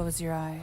close your eyes.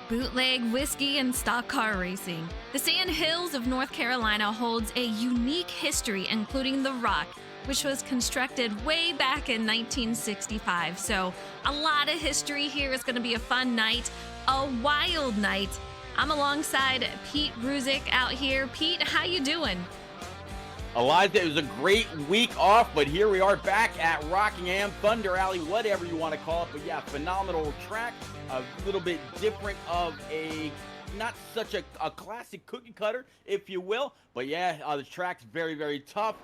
Bootleg whiskey and stock car racing. The Sand Hills of North Carolina holds a unique history, including the Rock, which was constructed way back in 1965. So a lot of history here. Is going to be a fun night, a wild night. I'm alongside Pete Ruzick out here. Pete, how you doing? Eliza, it was a great week off, but here we are back at Rockingham, Thunder Alley, whatever you want to call it. But yeah, phenomenal track, a little bit different of a, not such a classic cookie cutter, if you will. But yeah, the track's very, very tough.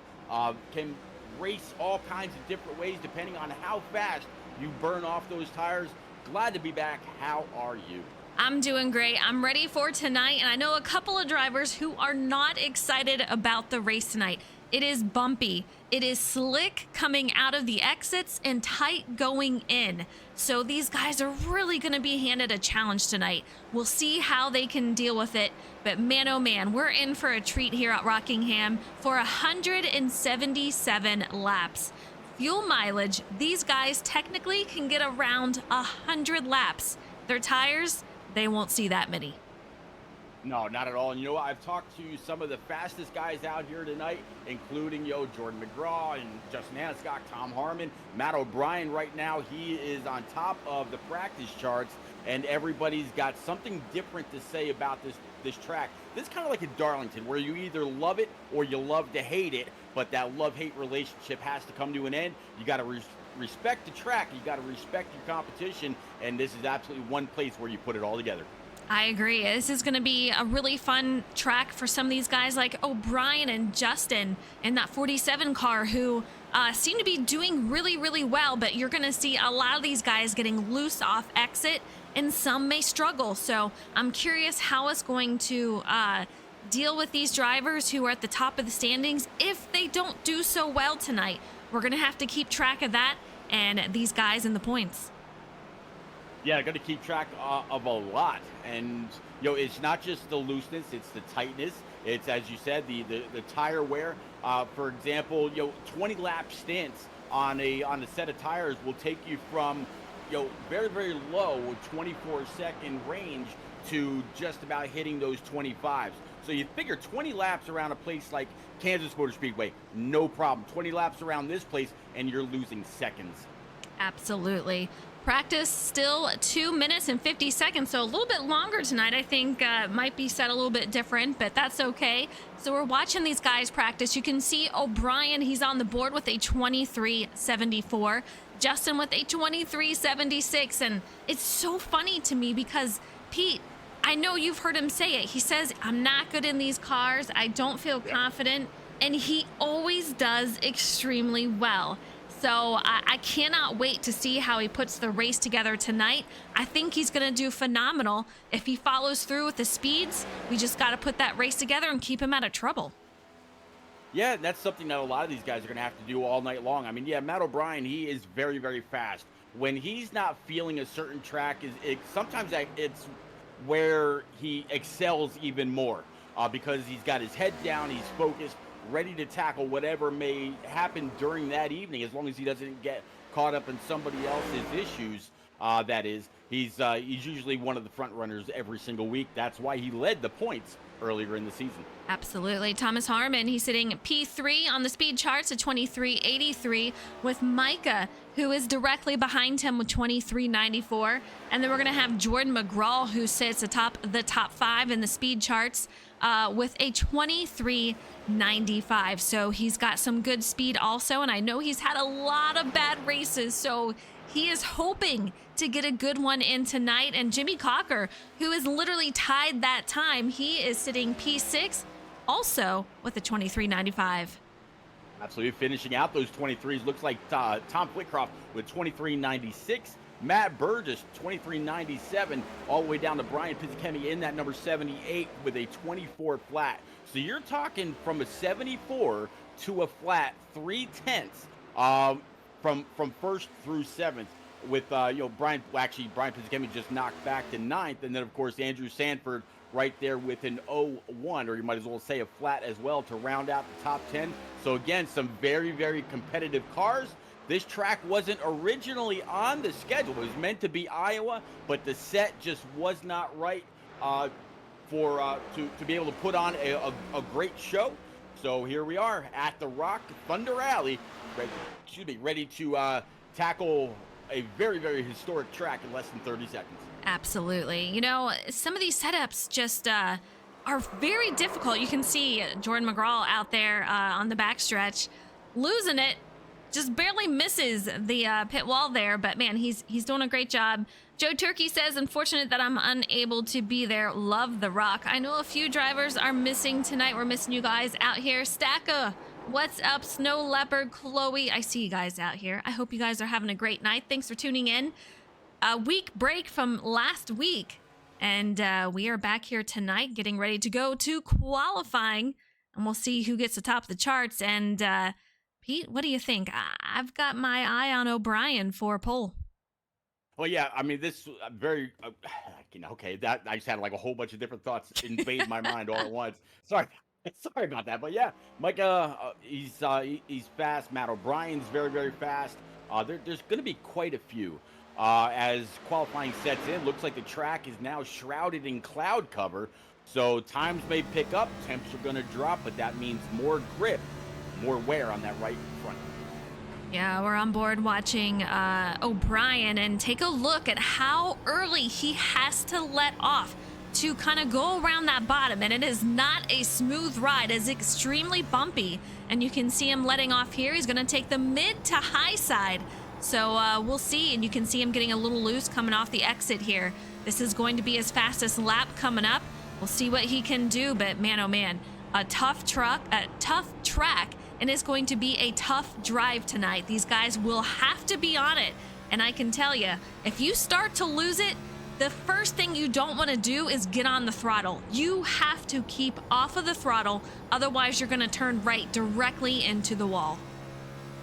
Can race all kinds of different ways depending on how fast you burn off those tires. Glad to be back. How are you? I'm doing great. I'm ready for tonight, and I know a couple of drivers who are not excited about the race tonight. It is bumpy. It is slick coming out of the exits and tight going in. So these guys are really going to be handed a challenge tonight. We'll see how they can deal with it. But man, oh man, we're in for a treat here at Rockingham for 177 laps. Fuel mileage, these guys technically can get around 100 laps. Their tires, they won't see that many. No, not at all. And you know what? I've talked to some of the fastest guys out here tonight, including Jordan McGraw and Justin Hanscock, Tom Harmon, Matt O'Brien. Right now, he is on top of the practice charts, and everybody's got something different to say about this track. This is kind of like a Darlington, where you either love it or you love to hate it, but that love-hate relationship has to come to an end. You got to respect the track, you got to respect your competition, and this is absolutely one place where you put it all together. I agree. This is going to be a really fun track for some of these guys like O'Brien and Justin in that 47 car who seem to be doing really, really well, but you're going to see a lot of these guys getting loose off exit, and some may struggle. So I'm curious how it's going to deal with these drivers who are at the top of the standings if they don't do so well tonight. We're going to have to keep track of that and these guys in the points. Yeah, got to keep track of a lot. And, it's not just the looseness, it's the tightness. It's, as you said, the tire wear. For example, 20 lap stints on a set of tires will take you from, very, very low 24-second range to just about hitting those 25s. So you figure 20 laps around a place like Kansas Motor Speedway, no problem. 20 laps around this place, and you're losing seconds. Absolutely. Practice still 2 minutes and 50 seconds, so a little bit longer tonight. I think might be set a little bit different, but that's okay. So we're watching these guys practice. You can see O'Brien, he's on the board with a 23.74. Justin with a 23.76, and it's so funny to me because, Pete, I know you've heard him say it. He says, I'm not good in these cars. I don't feel confident, and he always does extremely well. So I cannot wait to see how he puts the race together tonight. I think he's going to do phenomenal. If he follows through with the speeds, we just got to put that race together and keep him out of trouble. Yeah, that's something that a lot of these guys are going to have to do all night long. I mean, yeah, Matt O'Brien, he is very, very fast. When he's not feeling a certain track, sometimes it's where he excels even more because he's got his head down, he's focused, ready to tackle whatever may happen during that evening, as long as he doesn't get caught up in somebody else's issues. That is, he's usually one of the front runners every single week. That's why he led the points earlier in the season. Absolutely. Thomas Harmon, he's sitting P3 on the speed charts at 23.83 with Micah, who is directly behind him with 23.94. And then we're going to have Jordan McGraw, who sits atop the top 5 in the speed charts with a 23.95. So he's got some good speed also. And I know he's had a lot of bad races, so he is hoping to get a good one in tonight. And Jimmy Cocker, who is literally tied that time, he is sitting P6 also with a 23.95. Absolutely finishing out those 23s. Looks like Tom Whitcroft with 23.96. Matt Burgess, 23.97, all the way down to Brian Pizzakemi in that number 78 with a 24 flat. So you're talking from a 74 to a flat 3/10 from first through seventh. With Brian Pizzakemi just knocked back to ninth, and then of course Andrew Sanford right there with an 0-1, or you might as well say a flat as well, to round out the top 10. So again, some very, very competitive cars. This track wasn't originally on the schedule. It was meant to be Iowa, but the set just was not right to be able to put on a great show. So here we are at the Rock Thunder Alley, ready to tackle a very, very historic track in less than 30 seconds. Absolutely. You know, some of these setups just are very difficult. You can see Jordan McGraw out there on the backstretch losing it. Just barely misses the pit wall there, but man, he's doing a great job. Joe Turkey says, unfortunate that I'm unable to be there. Love the Rock. I know a few drivers are missing tonight. We're missing you guys out here. Stacka, what's up? Snow Leopard, Chloe, I see you guys out here. I hope you guys are having a great night. Thanks for tuning in. A week break from last week, and we are back here tonight getting ready to go to qualifying, and we'll see who gets atop the charts. And Pete, what do you think? I've got my eye on O'Brien for pole. Well, yeah, I mean, this very, okay, that I just had like a whole bunch of different thoughts invade my mind all at once. Sorry. Sorry about that, but yeah, Micah, he's fast. Matt O'Brien's very, very fast. There's going to be quite a few as qualifying sets in. Looks like the track is now shrouded in cloud cover, so times may pick up, temps are going to drop, but that means more grip, more wear on that right front. Yeah, we're on board watching O'Brien, and take a look at how early he has to let off to kind of go around that bottom, and it is not a smooth ride. It's extremely bumpy, and you can see him letting off here. He's going to take the mid to high side, so we'll see, and you can see him getting a little loose coming off the exit here. This is going to be his fastest lap coming up. We'll see what he can do, but man, oh man, a tough track, and it's going to be a tough drive tonight. These guys will have to be on it, and I can tell you, if you start to lose it, the first thing you don't want to do is get on the throttle. You have to keep off of the throttle, otherwise you're going to turn right directly into the wall.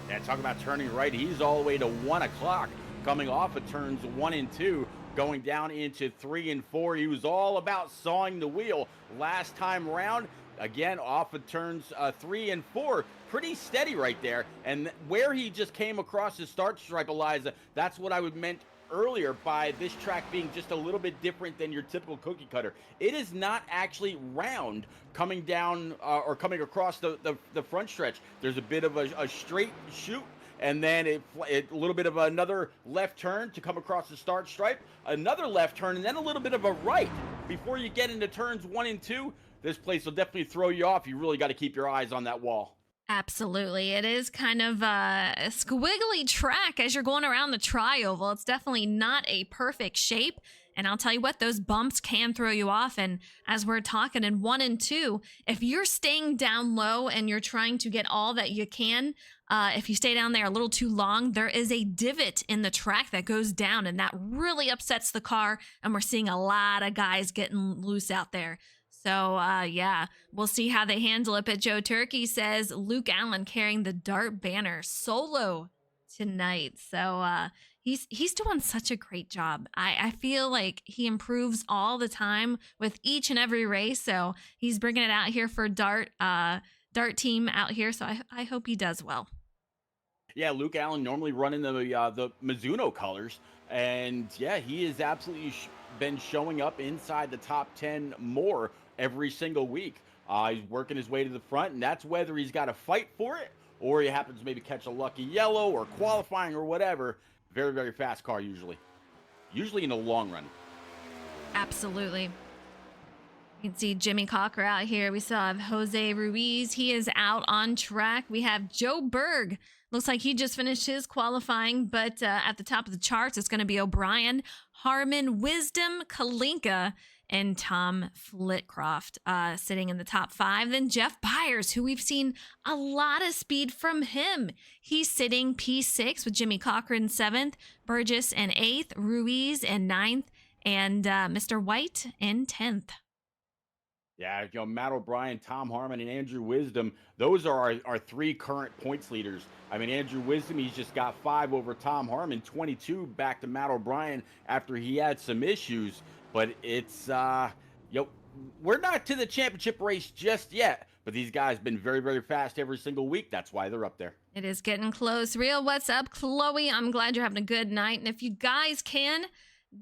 Yeah, talking about turning right, he's all the way to 1 o'clock, coming off of turns 1 and 2, going down into 3 and 4. He was all about sawing the wheel last time around. Again, off of turns 3 and 4, pretty steady right there. And where he just came across the start stripe, Eliza, that's what I would meant earlier by this track being just a little bit different than your typical cookie cutter. It is not actually round coming down or coming across the front stretch. There's a bit of a straight shoot, and then a little bit of another left turn to come across the start stripe, another left turn, and then a little bit of a right before you get into turns 1 and 2. This place will definitely throw you off. You really got to keep your eyes on that wall. Absolutely. It is kind of a squiggly track as you're going around the tri-oval. It's definitely not a perfect shape. And I'll tell you what, those bumps can throw you off. And as we're talking in 1 and 2, if you're staying down low and you're trying to get all that you can, if you stay down there a little too long, there is a divot in the track that goes down, and that really upsets the car. And we're seeing a lot of guys getting loose out there. So, yeah, we'll see how they handle it. But Joe Turkey says Luke Allen carrying the Dart banner solo tonight. So, he's doing such a great job. I feel like he improves all the time with each and every race. So he's bringing it out here for Dart team out here. So I hope he does well. Yeah, Luke Allen normally running the Mizuno colors, and yeah, he has absolutely been showing up inside the top 10 more every single week. He's working his way to the front, and that's whether he's got to fight for it or he happens to maybe catch a lucky yellow or qualifying or whatever. Very, very fast car usually in the long run. Absolutely. You can see Jimmy Cocker out here. We still have Jose Ruiz. He is out on track. We have Joe Berg. Looks like he just finished his qualifying, but at the top of the charts, it's going to be O'Brien, Harmon, Wisdom, Kalinka, and Tom Flitcroft sitting in the top 5. Then Jeff Byers, who we've seen a lot of speed from him. He's sitting P6 with Jimmy Cocker in 7th, Burgess in 8th, Ruiz in 9th, and Mr. White in 10th. Yeah, Matt O'Brien, Tom Harmon, and Andrew Wisdom, those are our 3 current points leaders. I mean, Andrew Wisdom, he's just got 5 over Tom Harmon, 22 back to Matt O'Brien after he had some issues. But it's, we're not to the championship race just yet. But these guys been very, very fast every single week. That's why they're up there. It is getting close. Real, what's up, Chloe? I'm glad you're having a good night. And if you guys can,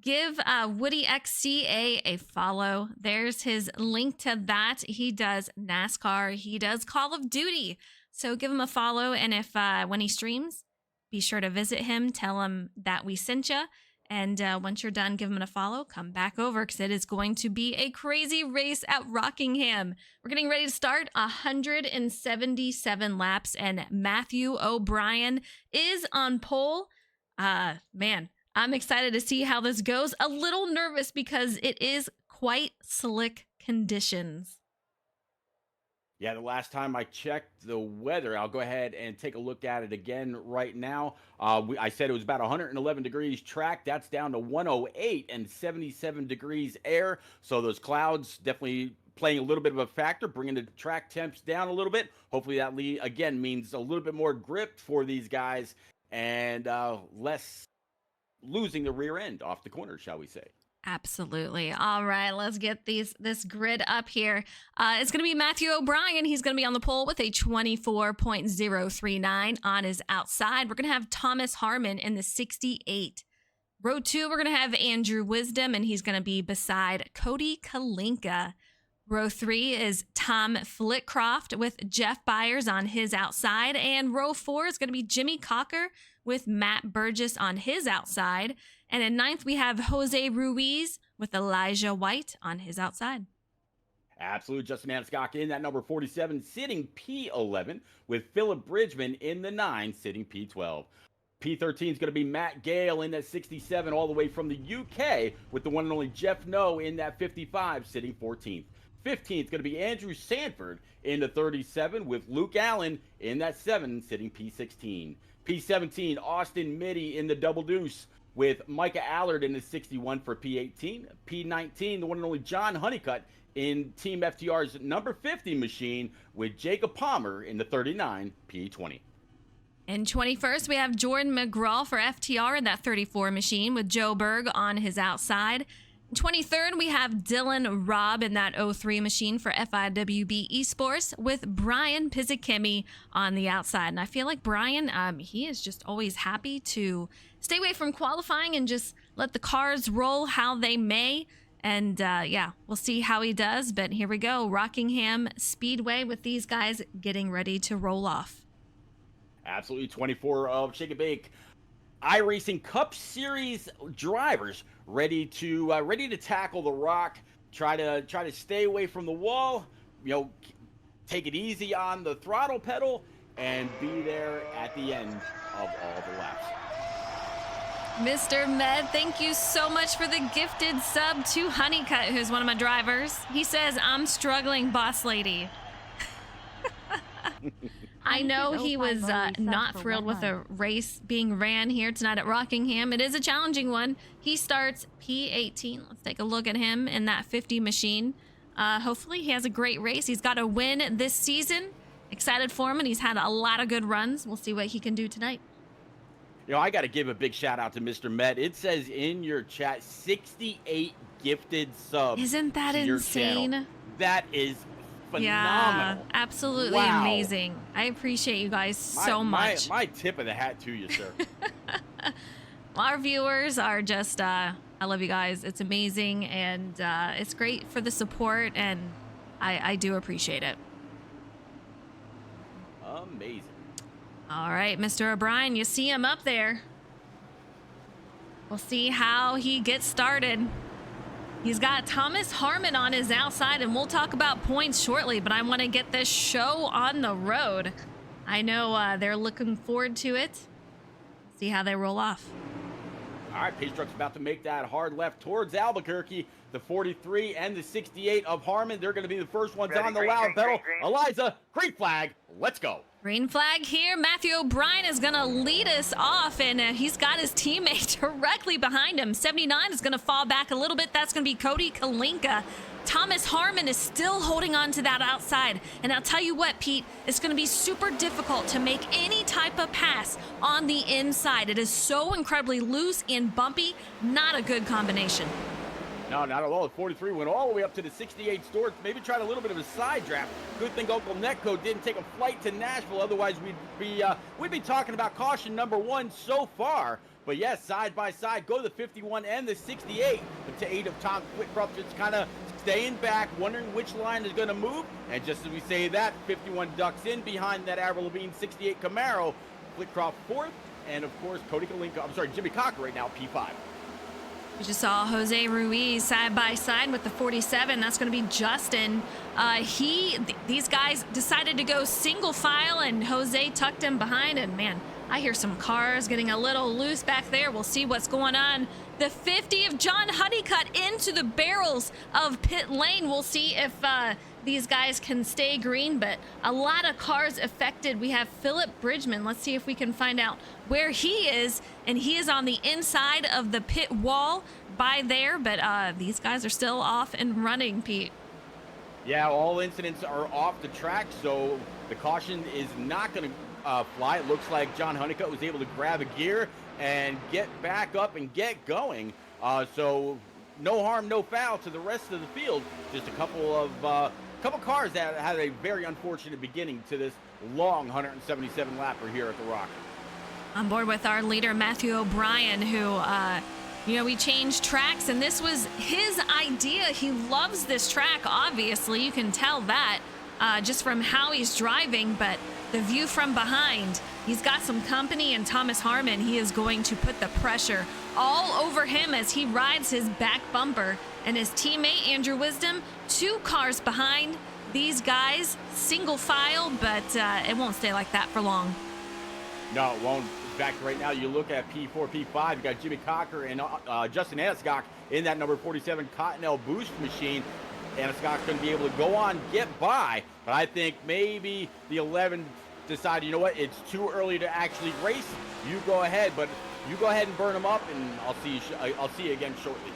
give WoodyxCA a follow. There's his link to that. He does NASCAR. He does Call of Duty. So give him a follow. And if when he streams, be sure to visit him. Tell him that we sent you. And once you're done, give him a follow. Come back over because it is going to be a crazy race at Rockingham. We're getting ready to start 177 laps. And Matthew O'Brien is on pole. Man, I'm excited to see how this goes. A little nervous because it is quite slick conditions. Yeah, the last time I checked the weather, I'll go ahead and take a look at it again right now. I said it was about 111 degrees track. That's down to 108 and 77 degrees air. So those clouds definitely playing a little bit of a factor, bringing the track temps down a little bit. Hopefully that, again, means a little bit more grip for these guys and less losing the rear end off the corner, shall we say. Absolutely. All right, let's get this grid up here. It's going to be Matthew O'Brien. He's going to be on the pole with a 24.039 on his outside. We're going to have Thomas Harmon in the 68. Row 2, we're going to have Andrew Wisdom, and he's going to be beside Cody Kalinka. Row 3 is Tom Flitcroft with Jeff Byers on his outside. And row 4 is going to be Jimmy Cocker with Matt Burgess on his outside. And in 9th, we have Jose Ruiz with Elijah White on his outside. Absolute. Justin Anscock in that number 47, sitting P11, with Philip Bridgman in the 9, sitting P12. P13 is going to be Matt Gale in that 67, all the way from the UK, with the one and only Jeff Noe in that 55, sitting 14th. 15th is going to be Andrew Sanford in the 37, with Luke Allen in that 7, sitting P16. P17, Austin Mitty in the double deuce, with Micah Allard in the 61 for P18. P19, the one and only John Honeycutt in Team FTR's number 50 machine, with Jacob Palmer in the 39, P20. In 21st, we have Jordan McGraw for FTR in that 34 machine, with Joe Berg on his outside. In 23rd, we have Dylan Robb in that 03 machine for FIWB Esports, with Brian Pizzichemi on the outside. And I feel like Brian, he is just always happy to stay away from qualifying and just let the cars roll how they may. And yeah, we'll see how he does. But here we go, Rockingham Speedway with these guys getting ready to roll off. Absolutely. 24 of Shake and Bake iRacing Cup Series drivers ready to tackle the rock, try to stay away from the wall, take it easy on the throttle pedal, and be there at the end of all the laps. Mr. Med, thank you so much for the gifted sub to Honeycutt, who's one of my drivers. He says, I'm struggling, boss lady. I know he was not thrilled with the race being ran here tonight at Rockingham. It is a challenging one. He starts P18. Let's take a look at him in that 50 machine. Hopefully he has a great race. He's got a win this season. Excited for him, and he's had a lot of good runs. We'll see what he can do tonight. You know, I got to give a big shout out to Mr. Met. It says in your chat, 68 gifted subs. Isn't that to your insane? channel. That is phenomenal. Yeah, absolutely Wow. amazing. I appreciate you guys so much. My tip of the hat to you, sir. Our viewers are just, I love you guys. It's amazing, and it's great for the support, and I do appreciate it. Amazing. All right, Mr. O'Brien, you see him up there. We'll see how he gets started. He's got Thomas Harmon on his outside, and we'll talk about points shortly, but I want to get this show on the road. I know they're looking forward to it. See how they roll off. All right, pace truck's about to make that hard left towards Albuquerque. The 43 and the 68 of Harmon, they're going to be the first ones on the loud pedal. Eliza, green flag, let's go. Green flag here. Matthew O'Brien is going to lead us off, and he's got his teammate directly behind him. 79 is going to fall back a little bit. That's going to be Cody Kalinka. Thomas Harmon is still holding on to that outside. And I'll tell you what, Pete, it's going to be super difficult to make any type of pass on the inside. It is so incredibly loose and bumpy. Not a good combination. No, not at all. The 43 went all the way up to the 68 Storks. Maybe tried a little bit of a side draft. Good thing Uncle Netco didn't take a flight to Nashville. Otherwise, we'd be talking about caution number 1 so far. But yes, side by side, go the 51 and the 68. But to aid of Tom Whitcroft, just kind of staying back, wondering which line is going to move. And just as we say that, 51 ducks in behind that Avril Lavigne 68 Camaro. Whitcroft 4th, and of course Jimmy Cocker right now, P5. We just saw Jose Ruiz side by side with the 47. That's going to be Justin. These guys decided to go single file, and Jose tucked him behind. And man, I hear some cars getting a little loose back there. We'll see what's going on. The 50 of John Honeycutt into the barrels of pit lane. We'll see if these guys can stay green, but a lot of cars affected. We have Philip Bridgman. Let's see if we can find out where he is, and he is on the inside of the pit wall by there, but these guys are still off and running, Pete. Yeah, all incidents are off the track, so the caution is not going to fly. It looks like John Honeycutt was able to grab a gear and get back up and get going. So no harm, no foul to the rest of the field. Just a couple cars that had a very unfortunate beginning to this long 177 lapper here at the Rock. On board with our leader, Matthew O'Brien, who, we changed tracks, and this was his idea. He loves this track, obviously. You can tell that just from how he's driving, but the view from behind, he's got some company, and Thomas Harmon, he is going to put the pressure all over him as he rides his back bumper, and his teammate, Andrew Wisdom, 2 cars behind these guys, single file, but it won't stay like that for long. No, it won't. In fact, right now you look at P4, P5, you got Jimmy Cocker and Justin Aniscock in that number 47 Cottonelle boost machine. Aniscock's going to be able to go on, get by, but I think maybe the 11 decided, you know what, it's too early to actually race. You go ahead, but you go ahead and burn them up, and I'll see you again shortly.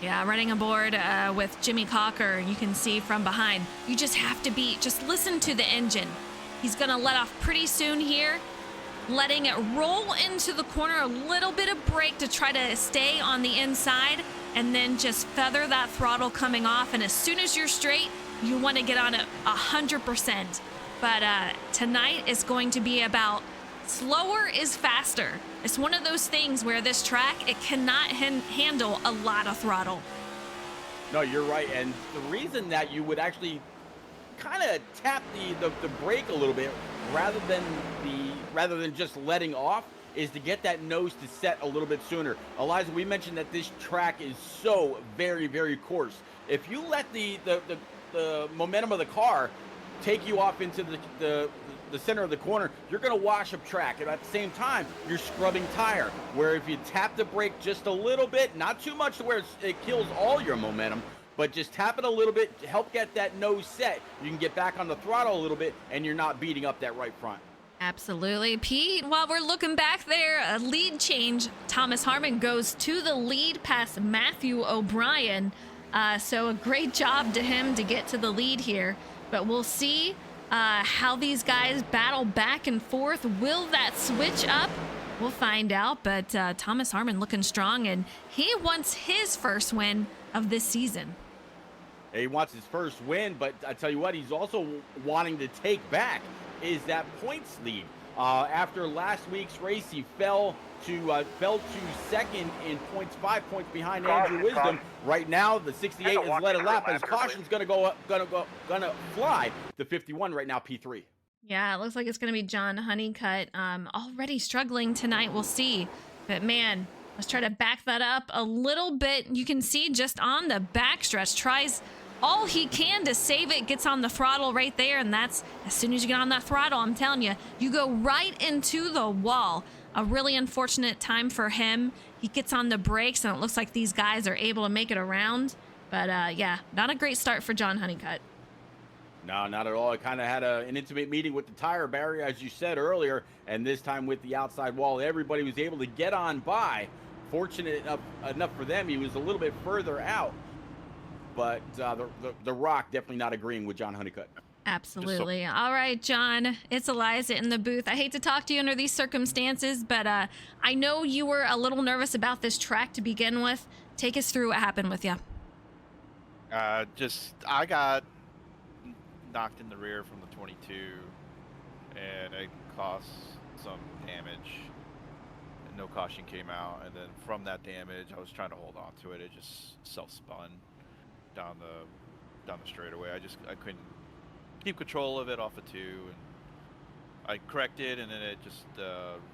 Yeah, running aboard with Jimmy Cocker, you can see from behind. You just have to just listen to the engine. He's going to let off pretty soon here, letting it roll into the corner, a little bit of brake to try to stay on the inside, and then just feather that throttle coming off. And as soon as you're straight, you want to get on it 100%. But tonight is going to be about slower is faster. It's one of those things where this track, it cannot handle a lot of throttle. No, you're right. And the reason that you would actually kind of tap the brake a little bit rather than just letting off is to get that nose to set a little bit sooner. Eliza, we mentioned that this track is so very, very coarse. If you let the momentum of the car take you off into the center of the corner, you're going to wash up track. And at the same time, you're scrubbing tire. Where if you tap the brake just a little bit, not too much to where it kills all your momentum, but just tap it a little bit to help get that nose set. You can get back on the throttle a little bit, and you're not beating up that right front. Absolutely. Pete, while we're looking back there, a lead change. Thomas Harmon goes to the lead past Matthew O'Brien. So a great job to him to get to the lead here. But we'll see how these guys battle back and forth. Will that switch up? We'll find out. But Thomas Harmon looking strong, and he wants his first win of this season. He wants his first win, but I tell you what, he's also wanting to take back is that points lead. After last week's race, he fell to second in points, 5 points behind Andrew Wisdom. Right now, the 68 has led a lap, and his caution's gonna fly to 51 right now, P3. Yeah, it looks like it's gonna be John Honeycutt. Already struggling tonight. We'll see, but man, let's try to back that up a little bit. You can see just on the backstretch, tries all he can to save it, gets on the throttle right there, and that's as soon as you get on that throttle, I'm telling you, you go right into the wall. A really unfortunate time for him. He gets on the brakes, and it looks like these guys are able to make it around. But yeah, not a great start for John Honeycutt. No, not at all. It kind of had an intimate meeting with the tire barrier, as you said earlier, and this time with the outside wall, everybody was able to get on by. Fortunate enough for them, he was a little bit further out. But the Rock definitely not agreeing with John Honeycutt. Absolutely. All right, John, it's Eliza in the booth. I hate to talk to you under these circumstances, but I know you were a little nervous about this track to begin with. Take us through what happened with you. I got knocked in the rear from the 22, and it caused some damage. And no caution came out, and then from that damage, I was trying to hold on to it. It just self-spun down the straightaway. I couldn't keep control of it off of 2, and I corrected, and then it just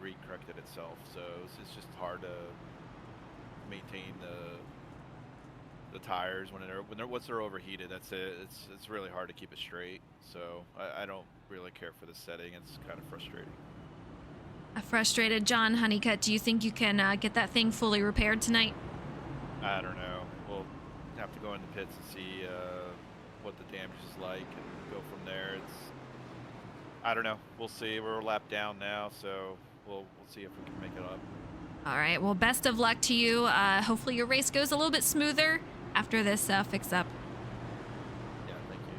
re-corrected itself. So it's just hard to maintain the tires once they're overheated. That's it. It's really hard to keep it straight. So I don't really care for the setting. It's kind of frustrating. A frustrated John Honeycutt. Do you think you can get that thing fully repaired tonight? I don't know. We'll have to go in the pits and see what the damage is like and go from there. I don't know. We'll see. We're a lap down now, so we'll see if we can make it up. All right. Well, best of luck to you. Hopefully your race goes a little bit smoother after this fix up. Yeah, thank you.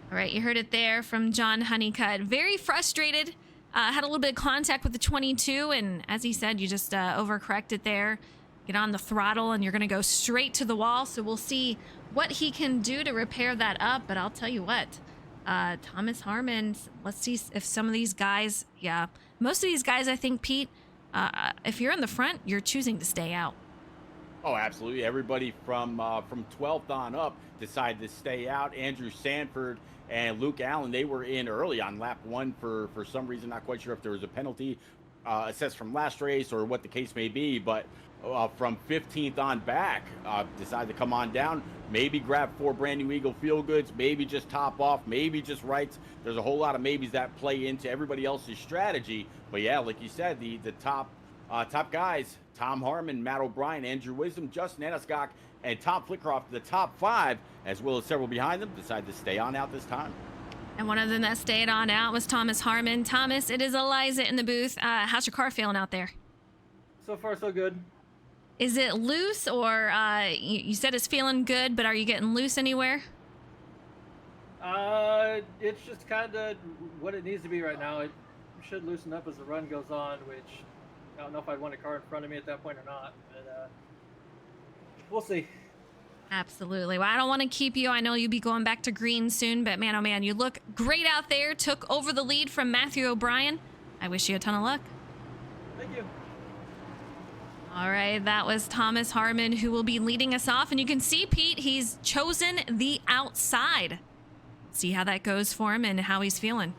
All right. You heard it there from John Honeycutt. Very frustrated. Had a little bit of contact with the 22, and as he said, you just overcorrected there. Get on the throttle, and you're going to go straight to the wall. So we'll see what he can do to repair that up. But I'll tell you what, Thomas Harmon, let's see if some of these guys, yeah, most of these guys, I think, Pete, if you're in the front, you're choosing to stay out. Oh, absolutely. Everybody from 12th on up decided to stay out. Andrew Sanford and Luke Allen, they were in early on lap 1 for some reason. Not quite sure if there was a penalty assessed from last race or what the case may be, but from 15th on back, decided to come on down, maybe grab 4 brand new Eagle Feel Goods, maybe just top off, maybe just rights. There's a whole lot of maybes that play into everybody else's strategy. But yeah, like you said, the top guys, Tom Harmon, Matt O'Brien, Andrew Wisdom, Justin Enniscock, and Tom Flickerhoff, the top 5, as well as several behind them, decided to stay on out this time. And one of them that stayed on out was Thomas Harmon. Thomas, it is Eliza in the booth. How's your car feeling out there? So far, so good. Is it loose, or you said it's feeling good, but are you getting loose anywhere? It's just kind of what it needs to be right now. It should loosen up as the run goes on, which I don't know if I'd want a car in front of me at that point or not, but we'll see. Absolutely. Well, I don't want to keep you. I know you'll be going back to green soon, but man, oh man, you look great out there. Took over the lead from Matthew O'Brien. I wish you a ton of luck. Thank you. All right, that was Thomas Harmon, who will be leading us off. And you can see, Pete, he's chosen the outside. See how that goes for him and how he's feeling.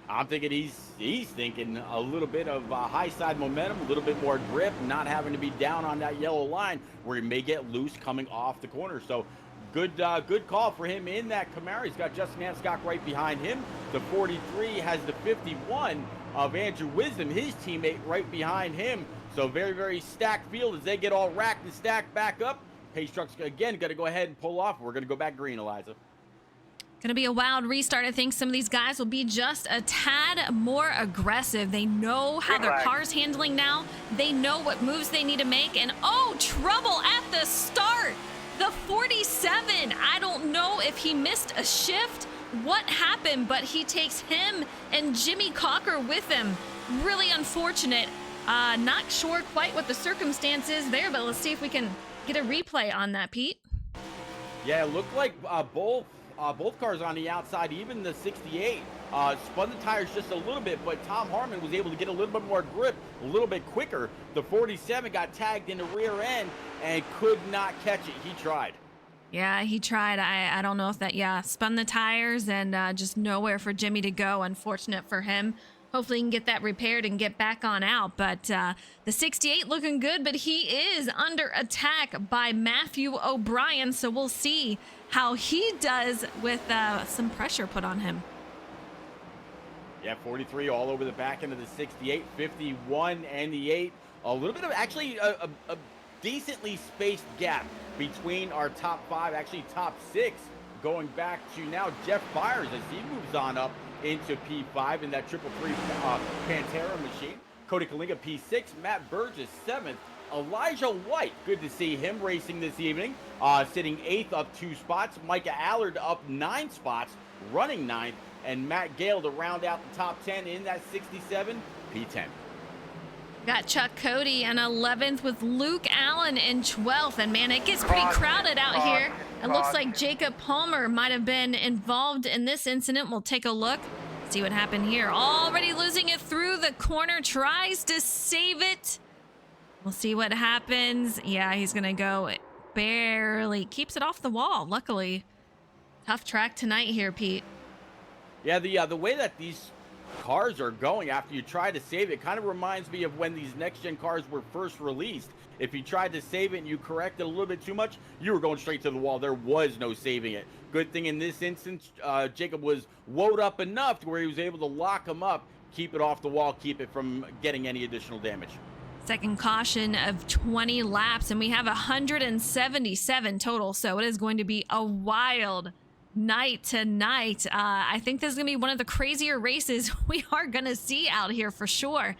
I'm thinking he's thinking a little bit of high side momentum, a little bit more grip, not having to be down on that yellow line where he may get loose coming off the corner. So good call for him in that Camaro. He's got Justin Anscock right behind him. The 43 has the 51 of Andrew Wisdom, his teammate, right behind him. So very, very stacked field as they get all racked and stacked back up. Pace truck's again going to go ahead and pull off. We're going to go back green, Eliza. Gonna be a wild restart. I think some of these guys will be just a tad more aggressive. They know how their car's handling now. They know what moves they need to make. And oh, trouble at the start. The 47. I don't know if he missed a shift, what happened, but he takes him and Jimmy Cocker with him. Really unfortunate. Not sure quite what the circumstance is there, but let's see if we can get a replay on that, Pete. Yeah, it looked like both cars on the outside, even the 68, spun the tires just a little bit, but Tom Harmon was able to get a little bit more grip, a little bit quicker. The 47 got tagged in the rear end and could not catch it. He tried. Yeah, he tried. I don't know if that, spun the tires and just nowhere for Jimmy to go. Unfortunate for him. Hopefully he can get that repaired and get back on out. But the 68 looking good, but he is under attack by Matthew O'Brien. So we'll see how he does with some pressure put on him. Yeah, 43 all over the back end of the 68, 51 and the 8. A little bit of actually a decently spaced gap between our top 5, actually top 6, going back to now Jeff Byers as he moves on up into P5 in that 333 Pantera machine. Cody Kalinga P6, Matt Burgess 7th, Elijah White, good to see him racing this evening, sitting 8th up 2 spots. Micah Allard up 9 spots, running 9th, and Matt Gale to round out the top 10 in that 67 P10. Got Chuck Cody in 11th with Luke Allen in 12th. And man, it gets pretty crowded out here. It looks like Jacob Palmer might have been involved in this incident. We'll take a look, see what happened here. Already losing it through the corner, tries to save it. We'll see what happens. Yeah, he's gonna go, barely keeps it off the wall. Luckily, tough track tonight here, Pete. Yeah, the way that these cars are going after you try to save it kind of reminds me of when these next-gen cars were first released. If you tried to save it and you corrected a little bit too much, you were going straight to the wall. There was no saving it. Good thing in this instance, Jacob was woed up enough to where he was able to lock him up, keep it off the wall, keep it from getting any additional damage. Second caution of 20 laps, and we have 177 total, so it is going to be a wild night tonight. I think this is gonna be one of the crazier races we are gonna see out here for sure.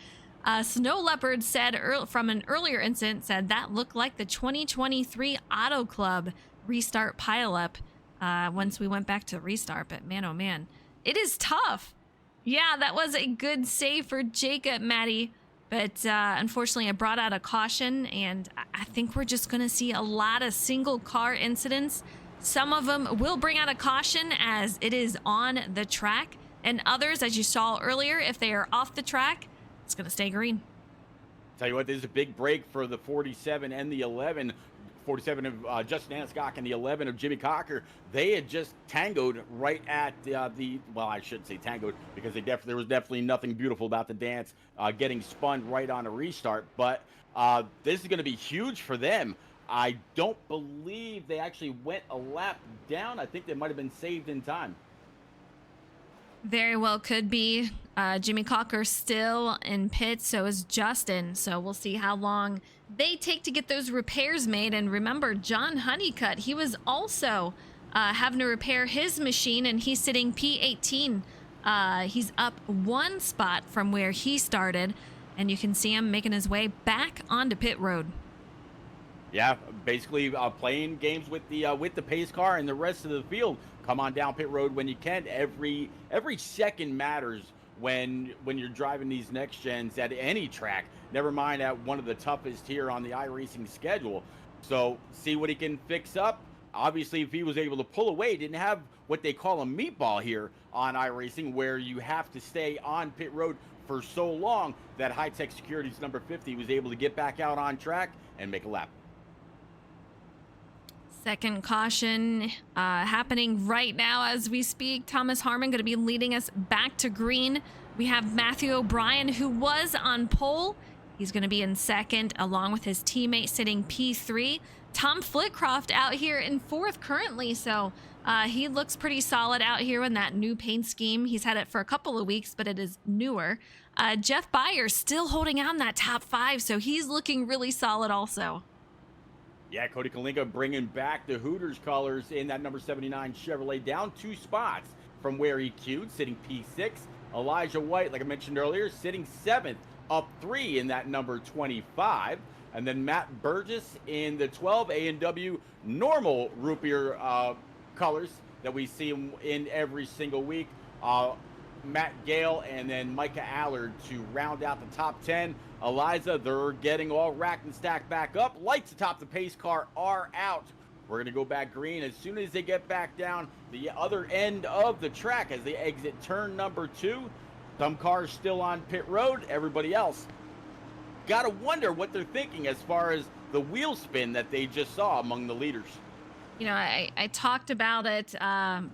Snow Leopard said from an earlier incident said that looked like the 2023 Auto Club restart pileup once we went back to restart. But man, oh man, it is tough. Yeah, that was a good save for Jacob, Maddie. But unfortunately, I brought out a caution, and I think we're just gonna see a lot of single car incidents. Some of them will bring out a caution as it is on the track, and others, as you saw earlier, if they are off the track, it's going to stay green. Tell you what, this is a big break for the 47 and the 11. 47 of Justin Aniscock and the 11 of Jimmy Cocker. They had just tangoed right at well, I shouldn't say tangoed, because there was definitely nothing beautiful about the dance getting spun right on a restart. But this is going to be huge for them. I don't believe they actually went a lap down. I think they might have been saved in time. Very well could be. Jimmy Cocker still in pits, so is Justin. So we'll see how long they take to get those repairs made. And remember, John Honeycutt, he was also having to repair his machine, and he's sitting P18. He's up 1 spot from where he started, and you can see him making his way back onto pit road. Yeah, basically playing games with the pace car, and the rest of the field come on down pit road when you can. Every second matters when you're driving these next gens at any track, never mind at one of the toughest here on the iRacing schedule. So see what he can fix up. Obviously, if he was able to pull away, didn't have what they call a meatball here on iRacing, where you have to stay on pit road for so long, that High Tech Securities number 50 was able to get back out on track and make a lap. Second caution happening right now as we speak. Thomas Harmon going to be leading us back to green. We have Matthew O'Brien, who was on pole. He's going to be in second, along with his teammate sitting P3. Tom Flitcroft out here in 4th currently, so he looks pretty solid out here in that new paint scheme. He's had it for a couple of weeks, but it is newer. Jeff Byers still holding on that top 5, so he's looking really solid also. Yeah, Cody Kalinka bringing back the Hooters colors in that number 79 Chevrolet, down 2 spots from where he queued, sitting P6. Elijah White, like I mentioned earlier, sitting 7th, up 3 in that number 25. And then Matt Burgess in the 12 A&W normal root beer colors that we see in every single week. Matt Gale and then Micah Allard to round out the top 10. Eliza, they're getting all racked and stacked back up. Lights atop the pace car are out. We're going to go back green as soon as they get back down the other end of the track as they exit turn number 2. Some cars still on pit road. Everybody else got to wonder what they're thinking as far as the wheel spin that they just saw among the leaders. You know, I talked about it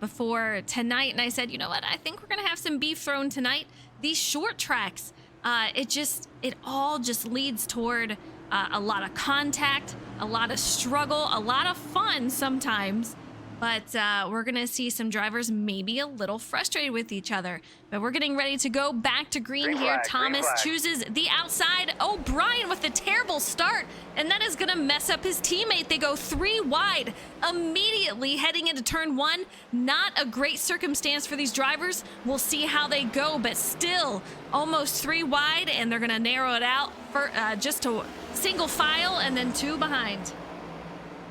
before tonight, and I said, you know what? I think we're going to have some beef thrown tonight. These short tracks, it all just leads toward a lot of contact, a lot of struggle, a lot of fun sometimes. But we're going to see some drivers maybe a little frustrated with each other. But we're getting ready to go back to green here. Thomas chooses the outside. Oh, Brian with a terrible start. And that is going to mess up his teammate. They go 3 wide immediately heading into turn 1. Not a great circumstance for these drivers. We'll see how they go, but still almost 3 wide. And they're going to narrow it out for just to single file and then 2 behind.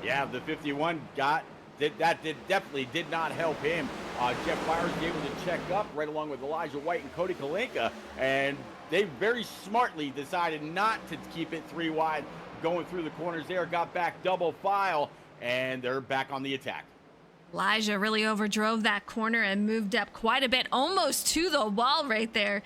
Yeah, the 51 definitely did not help him. Jeff Byers able to check up right along with Elijah White and Cody Kalinka, and they very smartly decided not to keep it 3 wide. Going through the corners there, got back double file, and they're back on the attack. Elijah really overdrove that corner and moved up quite a bit, almost to the wall right there.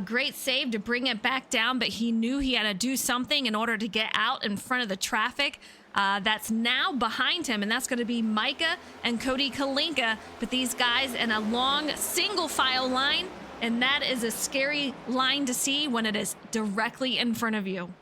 Great save to bring it back down, but he knew he had to do something in order to get out in front of the traffic. That's now behind him, and that's going to be Micah and Cody Kalinka. But these guys in a long single file line, and that is a scary line to see when it is directly in front of you.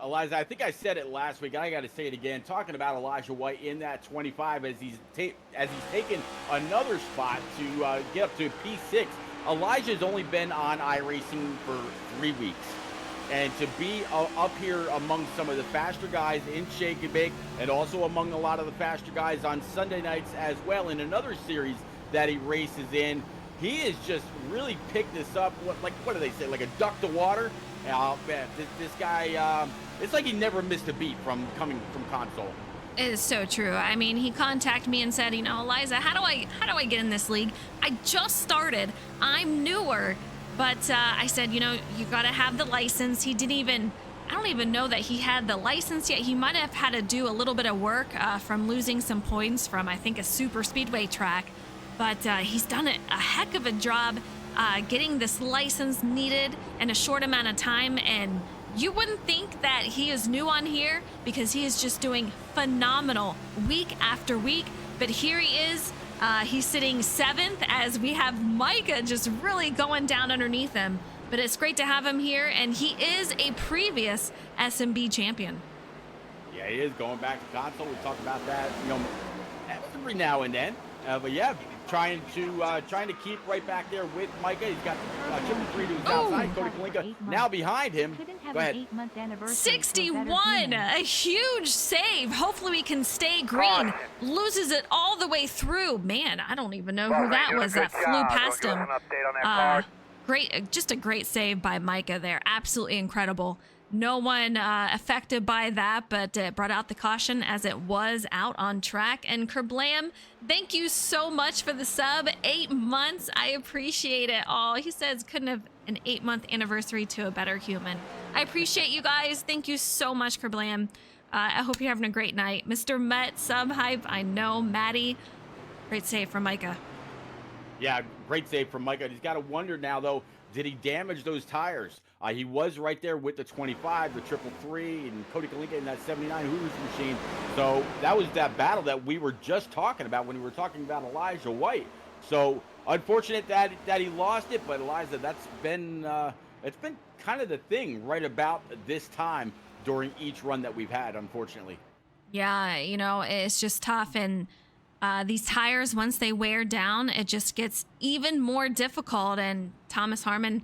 Eliza, I think I said it last week. I got to say it again. Talking about Elijah White in that 25 as he's taken another spot to get up to P6. Elijah's only been on iRacing for 3 weeks. And to be up here among some of the faster guys in Shake and Bake, and also among a lot of the faster guys on Sunday nights as well in another series that he races in, he has just really picked this up. What do they say? Like a duck to water. This guy, it's like he never missed a beat from coming from console. It is so true. I mean, he contacted me and said, you know, Eliza, how do I get in this league? I just started. I'm newer. But I said, you know, you got to have the license. I don't even know that he had the license yet. He might have had to do a little bit of work from losing some points from, I think, a super speedway track. But he's done a heck of a job getting this license needed in a short amount of time. And you wouldn't think that he is new on here because he is just doing phenomenal week after week. But here he is. He's sitting 7th as we have Micah just really going down underneath him. But it's great to have him here, and he is a previous SnB champion. Yeah, he is going back to console. We talk about that, you know, every now and then. But yeah, trying to keep right back there with Micah. He's got Triple 3 to his outside. Cody Kalinka now behind him. Go ahead. 61, a huge save. Hopefully we can stay green. Loses it all the way through. Man, I don't even know who that was that flew past him. Great, just a great save by Micah there. Absolutely incredible. No one affected by that, but it brought out the caution as it was out on track. And Kerblam, thank you so much for the sub. 8 months. I appreciate it all. He says couldn't have an 8-month anniversary to a better human. I appreciate you guys. Thank you so much, Kerblam. I hope you're having a great night. Mr. Met, sub hype. I know. Maddie, great save from Micah. Yeah, great save from Micah. He's got to wonder now, though, did he damage those tires? He was right there with the 25, the Triple 3, and Cody Kalinka in that 79 Hooters machine. So that was that battle that we were just talking about when we were talking about Elijah White. So unfortunate that he lost it, but Eliza, that's been it's been kind of the thing right about this time during each run that we've had, unfortunately. Yeah, you know, it's just tough, and these tires, once they wear down, it just gets even more difficult. And Thomas Harmon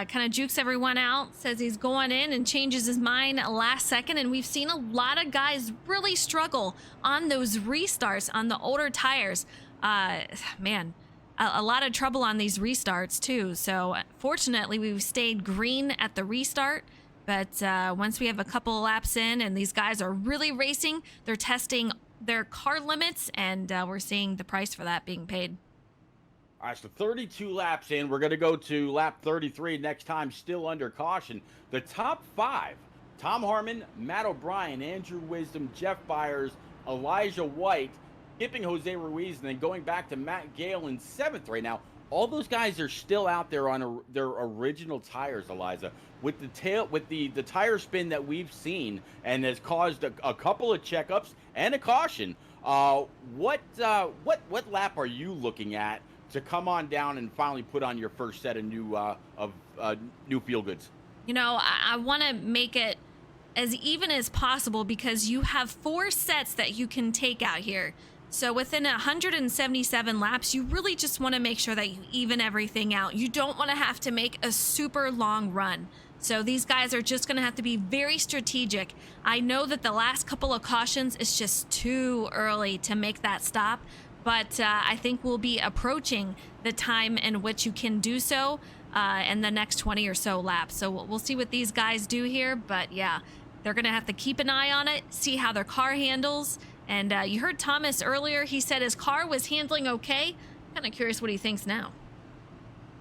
kind of jukes everyone out, says he's going in and changes his mind last second. And we've seen a lot of guys really struggle on those restarts on the older tires. Man, a lot of trouble on these restarts too. So fortunately, we've stayed green at the restart. But once we have a couple of laps in and these guys are really racing, they're testing their car limits, and we're seeing the price for that being paid. All right, so 32 laps in. We're going to go to lap 33 next time, still under caution. The top 5, Tom Harmon, Matt O'Brien, Andrew Wisdom, Jeff Byers, Elijah White, skipping Jose Ruiz, and then going back to Matt Gale in 7th right now. All those guys are still out there on their original tires, Eliza. With the tire spin that we've seen and has caused a couple of checkups and a caution. What lap are you looking at to come on down and finally put on your first set of new feel goods? You know, I want to make it as even as possible because you have 4 sets that you can take out here. So within 177 laps, you really just want to make sure that you even everything out. You don't want to have to make a super long run. So these guys are just going to have to be very strategic. I know that the last couple of cautions is just too early to make that stop, but I think we'll be approaching the time in which you can do so in the next 20 or so laps. So we'll see what these guys do here, but yeah, they're going to have to keep an eye on it, see how their car handles. And you heard Thomas earlier, he said his car was handling okay. Kind of curious what he thinks now.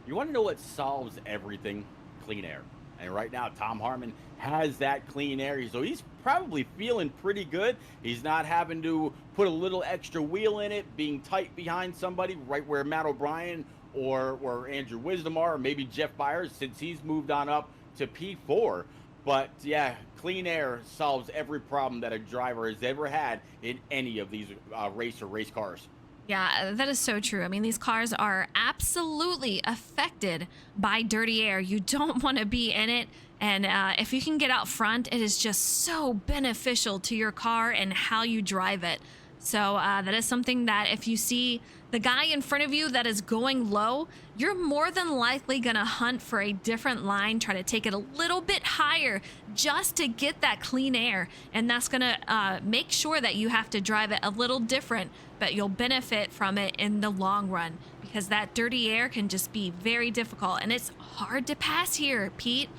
You want to know what solves everything? Clean air. And right now, Tom Harmon has that clean air. So he's probably feeling pretty good. He's not having to put a little extra wheel in it, being tight behind somebody, right where Matt O'Brien or Andrew Wisdom are, or maybe Jeff Byers, since he's moved on up to P4. But yeah, clean air solves every problem that a driver has ever had in any of these race cars. Yeah, that is so true. I mean, these cars are absolutely affected by dirty air. You don't want to be in it. And if you can get out front, it is just so beneficial to your car and how you drive it. So that is something that if you see the guy in front of you that is going low, you're more than likely going to hunt for a different line, try to take it a little bit higher just to get that clean air. And that's going to make sure that you have to drive it a little different, but you'll benefit from it in the long run because that dirty air can just be very difficult. And it's hard to pass here, Pete.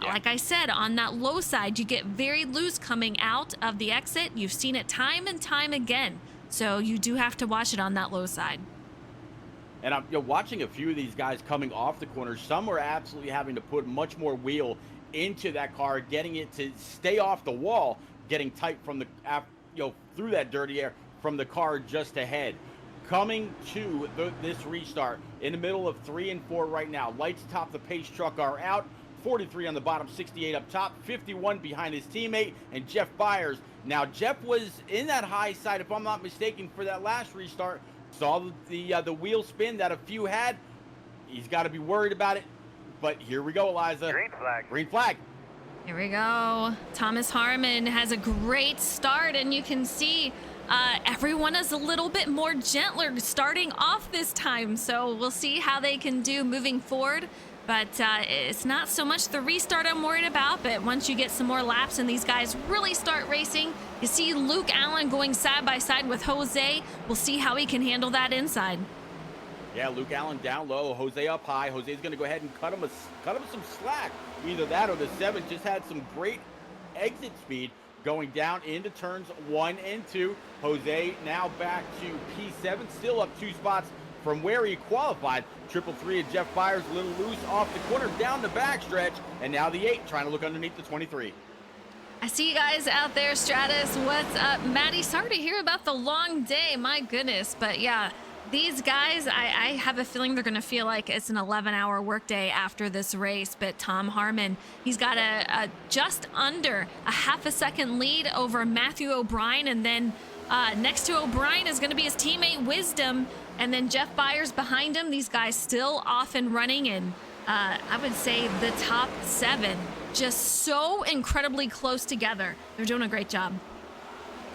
Yeah. Like I said, on that low side, you get very loose coming out of the exit. You've seen it time and time again. So you do have to watch it on that low side. And I'm watching a few of these guys coming off the corners. Some are absolutely having to put much more wheel into that car, getting it to stay off the wall, getting tight from the through that dirty air from the car just ahead. Coming to this restart in the middle of 3 and 4 right now. Lights top the pace truck are out. 43 on the bottom, 68 up top, 51 behind his teammate, and Jeff Byers. Now, Jeff was in that high side, if I'm not mistaken, for that last restart. Saw the wheel spin that a few had. He's got to be worried about it. But here we go, Eliza. Green flag. Green flag. Here we go. Thomas Harmon has a great start, and you can see everyone is a little bit more gentler starting off this time. So we'll see how they can do moving forward. But it's not so much the restart I'm worried about, but once you get some more laps and these guys really start racing, you see Luke Allen going side by side with Jose. We'll see how he can handle that inside. Yeah, Luke Allen down low, Jose up high. Jose's going to go ahead and cut him some slack. Either that or the 7 just had some great exit speed going down into turns 1 and 2. Jose now back to P7, still up 2 spots from where he qualified. 333 and Jeff Byers a little loose off the corner down the backstretch, and now the 8 trying to look underneath the 23. I see you guys out there, Stratus. What's up, Maddie? Sorry to hear about the long day. My goodness, but yeah, these guys, I have a feeling they're going to feel like it's an 11-hour workday after this race. But Tom Harmon, he's got a just under a half a second lead over Matthew O'Brien, and then next to O'Brien is going to be his teammate Wisdom. And then Jeff Byers behind him. These guys still off and running. And I would say the top 7 just so incredibly close together. They're doing a great job.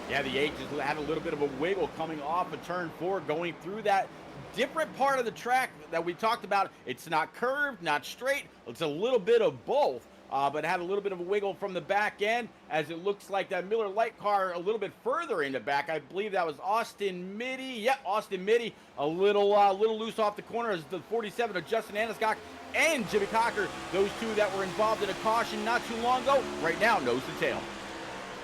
Yeah, the 8 just had a little bit of a wiggle coming off of turn 4, going through that different part of the track that we talked about. It's not curved, not straight. It's a little bit of both. But had a little bit of a wiggle from the back end, as it looks like that Miller Lite car a little bit further in the back. I believe that was Austin Mitty. Yep, Austin Mitty, a little loose off the corner as the 47 of Justin Aniscock and Jimmy Cocker, those two that were involved in a caution not too long ago, right now nose to tail.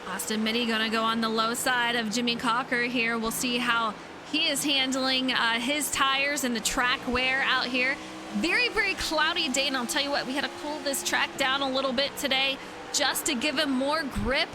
Austin Mitty gonna go on the low side of Jimmy Cocker here. We'll see how he is handling his tires and the track wear out here. Very, very cloudy day, and I'll tell you what, we had to cool this track down a little bit today just to give him more grip.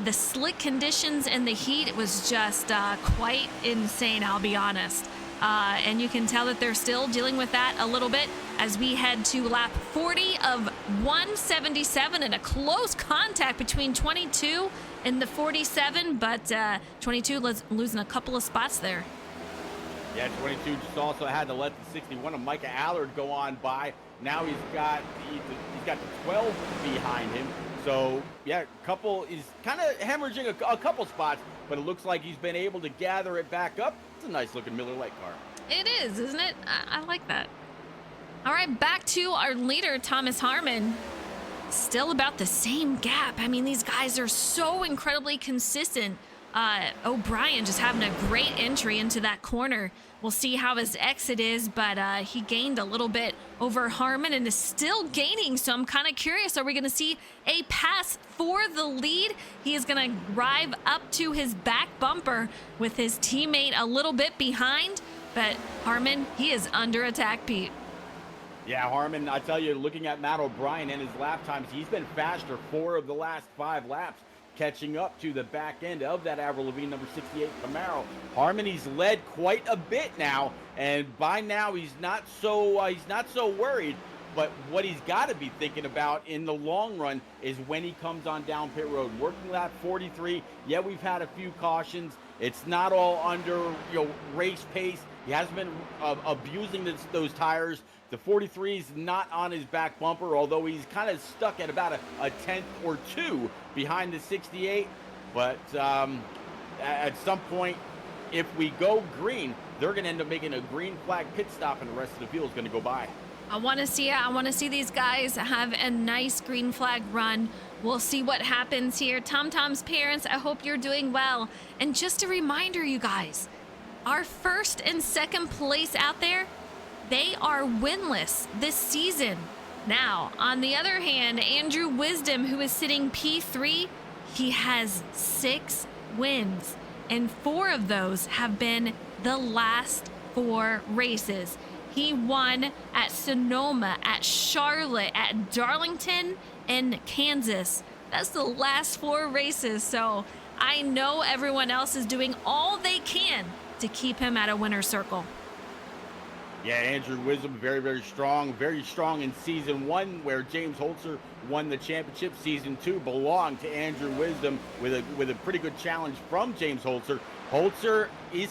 The slick conditions and the heat, it was just quite insane, I'll be honest. And you can tell that they're still dealing with that a little bit as we head to lap 40 of 177 and a close contact between 22 and the 47, but 22 losing a couple of spots there. Yeah, 22 just also had to let the 61 of Micah Allard go on by. Now he's got the 12 behind him. So yeah, he's kind of hemorrhaging a couple spots, but it looks like he's been able to gather it back up. It's a nice looking Miller Lite car. It is, isn't it? I like that. All right, back to our leader, Thomas Harmon. Still about the same gap. I mean, these guys are so incredibly consistent. O'Brien just having a great entry into that corner. We'll see how his exit is, but he gained a little bit over Harmon and is still gaining. So I'm kind of curious, are we going to see a pass for the lead? He is going to drive up to his back bumper with his teammate a little bit behind, but Harmon, he is under attack, Pete. Yeah, Harmon, I tell you, looking at Matt O'Brien and his lap times, he's been faster 4 of the last 5 laps, catching up to the back end of that Avril Lavigne number 68 Camaro. Harmon, he's led quite a bit now, and by now he's not so worried. But what he's got to be thinking about in the long run is when he comes on down pit road. Working lap 43, yeah, we've had a few cautions. It's not all under race pace. He hasn't been abusing those tires. The 43 is not on his back bumper, although he's kind of stuck at about a tenth or two behind the 68. But at some point, if we go green, they're going to end up making a green flag pit stop, and the rest of the field is going to go by. I want to see it. I want to see these guys have a nice green flag run. We'll see what happens here. Tom Tom's parents, I hope you're doing well. And just a reminder, you guys, our first and second place out there, they are winless this season. Now, on the other hand, Andrew Wisdom, who is sitting P3, he has 6 wins, and 4 of those have been the last 4 races. He won at Sonoma, at Charlotte, at Darlington, and Kansas. That's the last 4 races, so I know everyone else is doing all they can to keep him at a winner's circle. Yeah, Andrew Wisdom, very, very strong in season 1, where James Holzer won the championship. Season 2 belonged to Andrew Wisdom with a pretty good challenge from James Holzer. Holzer, he's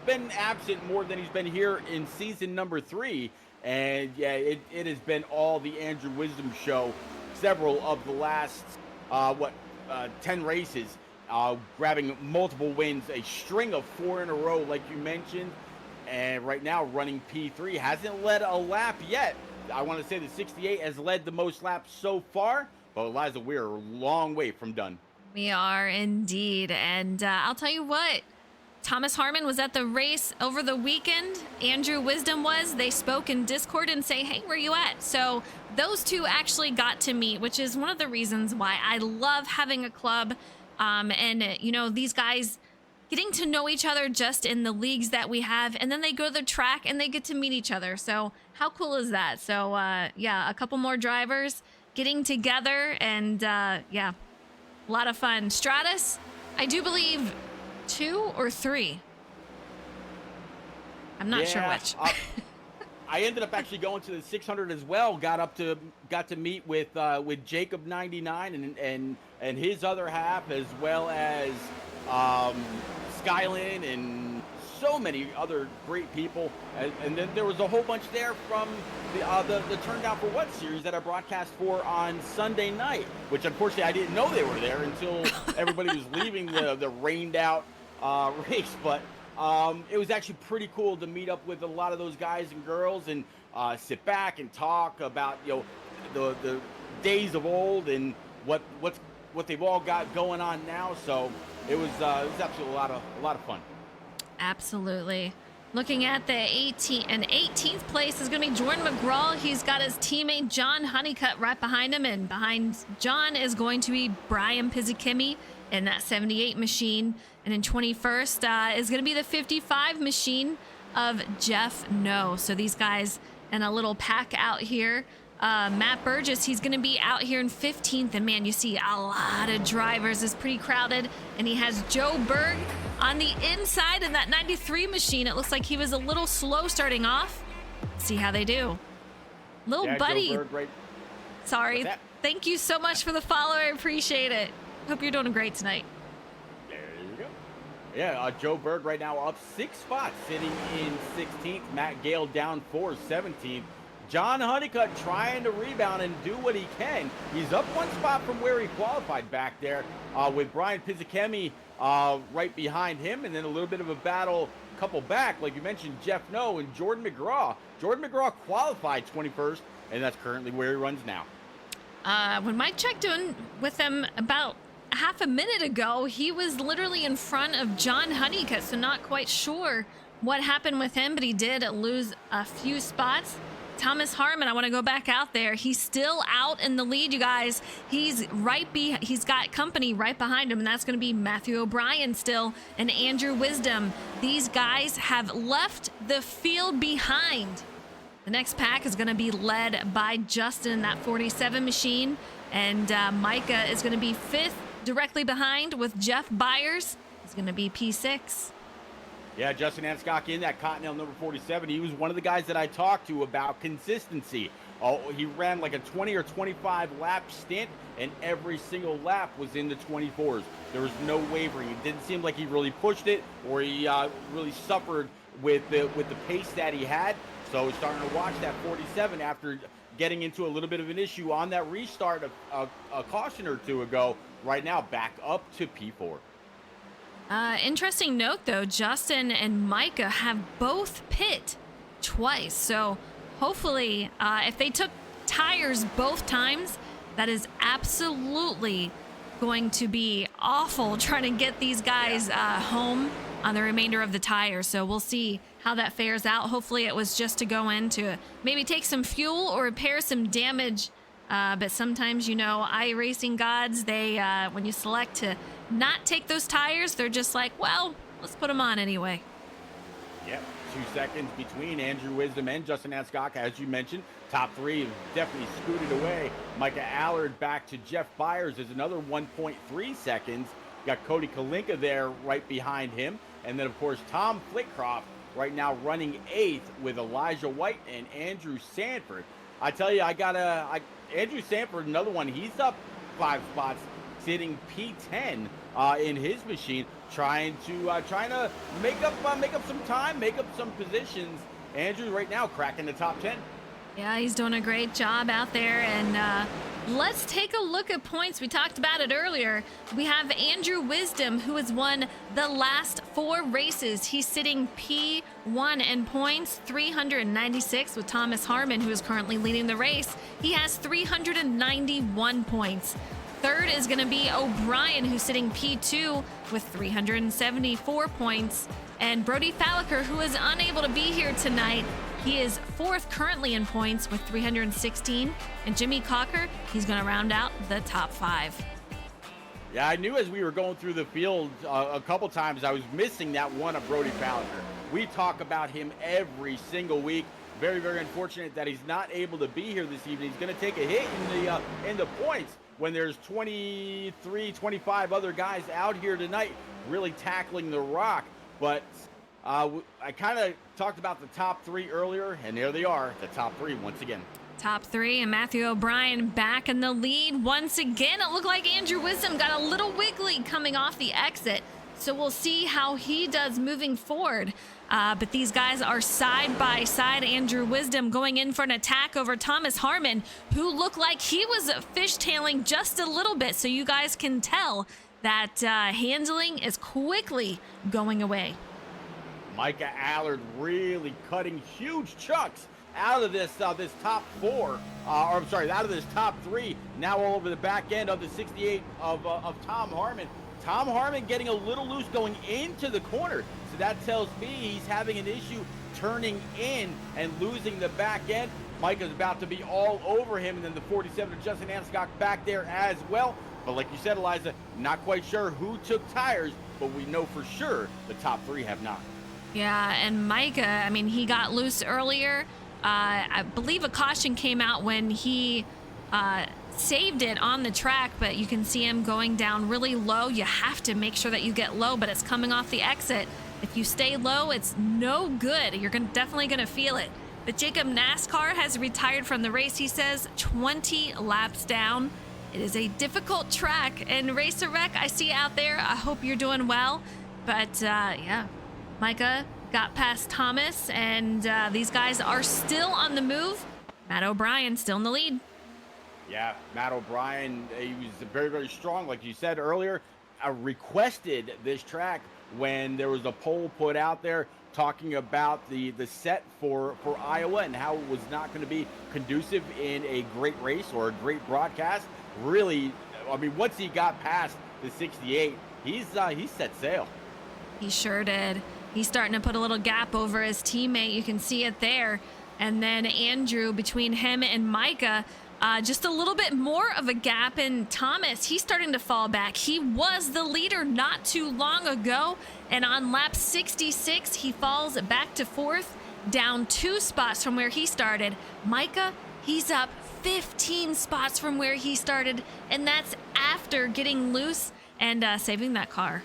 been absent more than he's been here in season number 3, and yeah, it has been all the Andrew Wisdom show. Several of the last 10 races, grabbing multiple wins, a string of 4 in a row, like you mentioned. And right now, running P3, hasn't led a lap yet. I want to say the 68 has led the most laps so far, but Eliza, we're a long way from done. We are indeed. And I'll tell you what, Thomas Harmon was at the race over the weekend. Andrew Wisdom was. They spoke in Discord and say, hey, where you at? So those two actually got to meet, which is one of the reasons why I love having a club. These guys getting to know each other just in the leagues that we have, and then they go to the track and they get to meet each other. So how cool is that? So a couple more drivers getting together, and a lot of fun. Stratus, I do believe 2 or 3. I'm not sure which. I ended up actually going to the 600 as well. Got to meet with Jacob 99 and his other half, as well as Skylin and so many other great people. And then there was a whole bunch there from the Turn Down for What series that I broadcast for on Sunday night, which unfortunately I didn't know they were there until everybody was leaving the rained out race. But It was actually pretty cool to meet up with a lot of those guys and girls and sit back and talk about the days of old and what they've all got going on now. So it was absolutely a lot of fun. Absolutely. Looking at the 18th place is going to be Jordan McGraw. He's got his teammate John Honeycutt right behind him, and behind John is going to be Brian Pizzichemi in that 78 machine. And in 21st is going to be the 55 machine of Jeff No. So these guys in a little pack out here. Matt Burgess, he's going to be out here in 15th. And man, you see a lot of drivers. It's pretty crowded. And he has Joe Berg on the inside in that 93 machine. It looks like he was a little slow starting off. See how they do. Little buddy. Joe Berg, right. Sorry. Thank you so much for the follow. I appreciate it. Hope you're doing great tonight. There you go. Yeah, Joe Berg right now up 6 spots, sitting in 16th. Matt Gale down 4, 17th. John Honeycutt trying to rebound and do what he can. He's up 1 spot from where he qualified back there with Brian Pizzichemi right behind him, and then a little bit of a battle couple back, like you mentioned, Jeff No and Jordan McGraw. Jordan McGraw qualified 21st, and that's currently where he runs now. When Mike checked in with him about half a minute ago, he was literally in front of John Honeycutt, so not quite sure what happened with him, but he did lose a few spots. Thomas Harmon, I want to go back out there. He's still out in the lead, you guys. He's got company right behind him, and that's going to be Matthew O'Brien still and Andrew Wisdom. These guys have left the field behind. The next pack is going to be led by Justin in that 47 machine, and Micah is going to be 5th directly behind with Jeff Byers. He's going to be P6. Yeah, Justin Anscock in that Cottonelle number 47. He was one of the guys that I talked to about consistency. Oh, he ran like a 20 or 25 lap stint, and every single lap was in the 24s. There was no wavering. It didn't seem like he really pushed it, or he really suffered with the pace that he had. So starting to watch that 47 after getting into a little bit of an issue on that restart a caution or two ago. Right now, back up to P4. Interesting note, though, Justin and Micah have both pit twice. So hopefully, if they took tires both times, that is absolutely going to be awful trying to get these guys home on the remainder of the tires. So we'll see how that fares out. Hopefully it was just to go in to maybe take some fuel or repair some damage. But sometimes, iRacing gods, they when you select to not take those tires, they're just like, well, let's put them on anyway. Yep, 2 seconds between Andrew Wisdom and Justin Anscock, as you mentioned. Top 3 have definitely scooted away. Micah Allard back to Jeff Byers is another 1.3 seconds. Got Cody Kalinka there right behind him. And then, of course, Tom Flitcroft right now running 8th with Elijah White and Andrew Sanford. I tell you, Andrew Sanford, another one. He's up 5 spots, sitting P10 in his machine, trying to make up some time, make up some positions. Andrew right now cracking the top 10. Yeah, he's doing a great job out there. And let's take a look at points. We talked about it earlier. We have Andrew Wisdom, who has won the last 4 races. He's sitting P1 in points, 396, with Thomas Harmon, who is currently leading the race. He has 391 points. 3rd is going to be O'Brien, who's sitting P2 with 374 points. And Brody Falliker, who is unable to be here tonight, he is 4th currently in points with 316. And Jimmy Cocker, he's going to round out the top 5. Yeah, I knew as we were going through the field a couple times, I was missing that one of Brody Falliker. We talk about him every single week. Very, very unfortunate that he's not able to be here this evening. He's going to take a hit in the points when there's 23, 25 other guys out here tonight really tackling the rock. But I kind of talked about the top 3 earlier, and there they are, the top 3 once again. Top 3, and Matthew O'Brien back in the lead once again. It looked like Andrew Wisdom got a little wiggly coming off the exit, so we'll see how he does moving forward. But these guys are side by side. Andrew Wisdom going in for an attack over Thomas Harmon, who looked like he was fishtailing just a little bit, so you guys can tell that handling is quickly going away. Micah Allard really cutting huge chunks out of this top four, or I'm sorry, out of this top three. Now all over the back end of the 68 of Tom Harmon. Tom Harmon getting a little loose going into the corner, so that tells me he's having an issue turning in and losing the back end. Micah's about to be all over him, and then the 47 of Justin Anscock back there as well. But like you said, Eliza, not quite sure who took tires, but we know for sure the top three have not. Yeah, and Micah, I mean, he got loose earlier. I believe a caution came out when he saved it on the track, but you can see him going down really low. You have to make sure that you get low, but it's coming off the exit. If you stay low, it's no good. You're definitely going to feel it. But Jacob NASCAR has retired from the race, he says, 20 laps down. It is a difficult track, and Racer Rec, I see out there. I hope you're doing well. But yeah, Micah got past Thomas, and these guys are still on the move. Matt O'Brien still in the lead. Yeah, Matt O'Brien, he was very, very strong. Like you said earlier, requested this track when there was a poll put out there talking about the set for Iowa and how it was not going to be conducive in a great race or a great broadcast. Really, I mean, once he got past the 68, he set sail. He sure did. He's starting to put a little gap over his teammate. You can see it there. And then Andrew, between him and Micah, just a little bit more of a gap. And Thomas, he's starting to fall back. He was the leader not too long ago. And on lap 66, he falls back to fourth, down 2 spots from where he started. Micah, he's up 15 spots from where he started. And that's after getting loose and saving that car.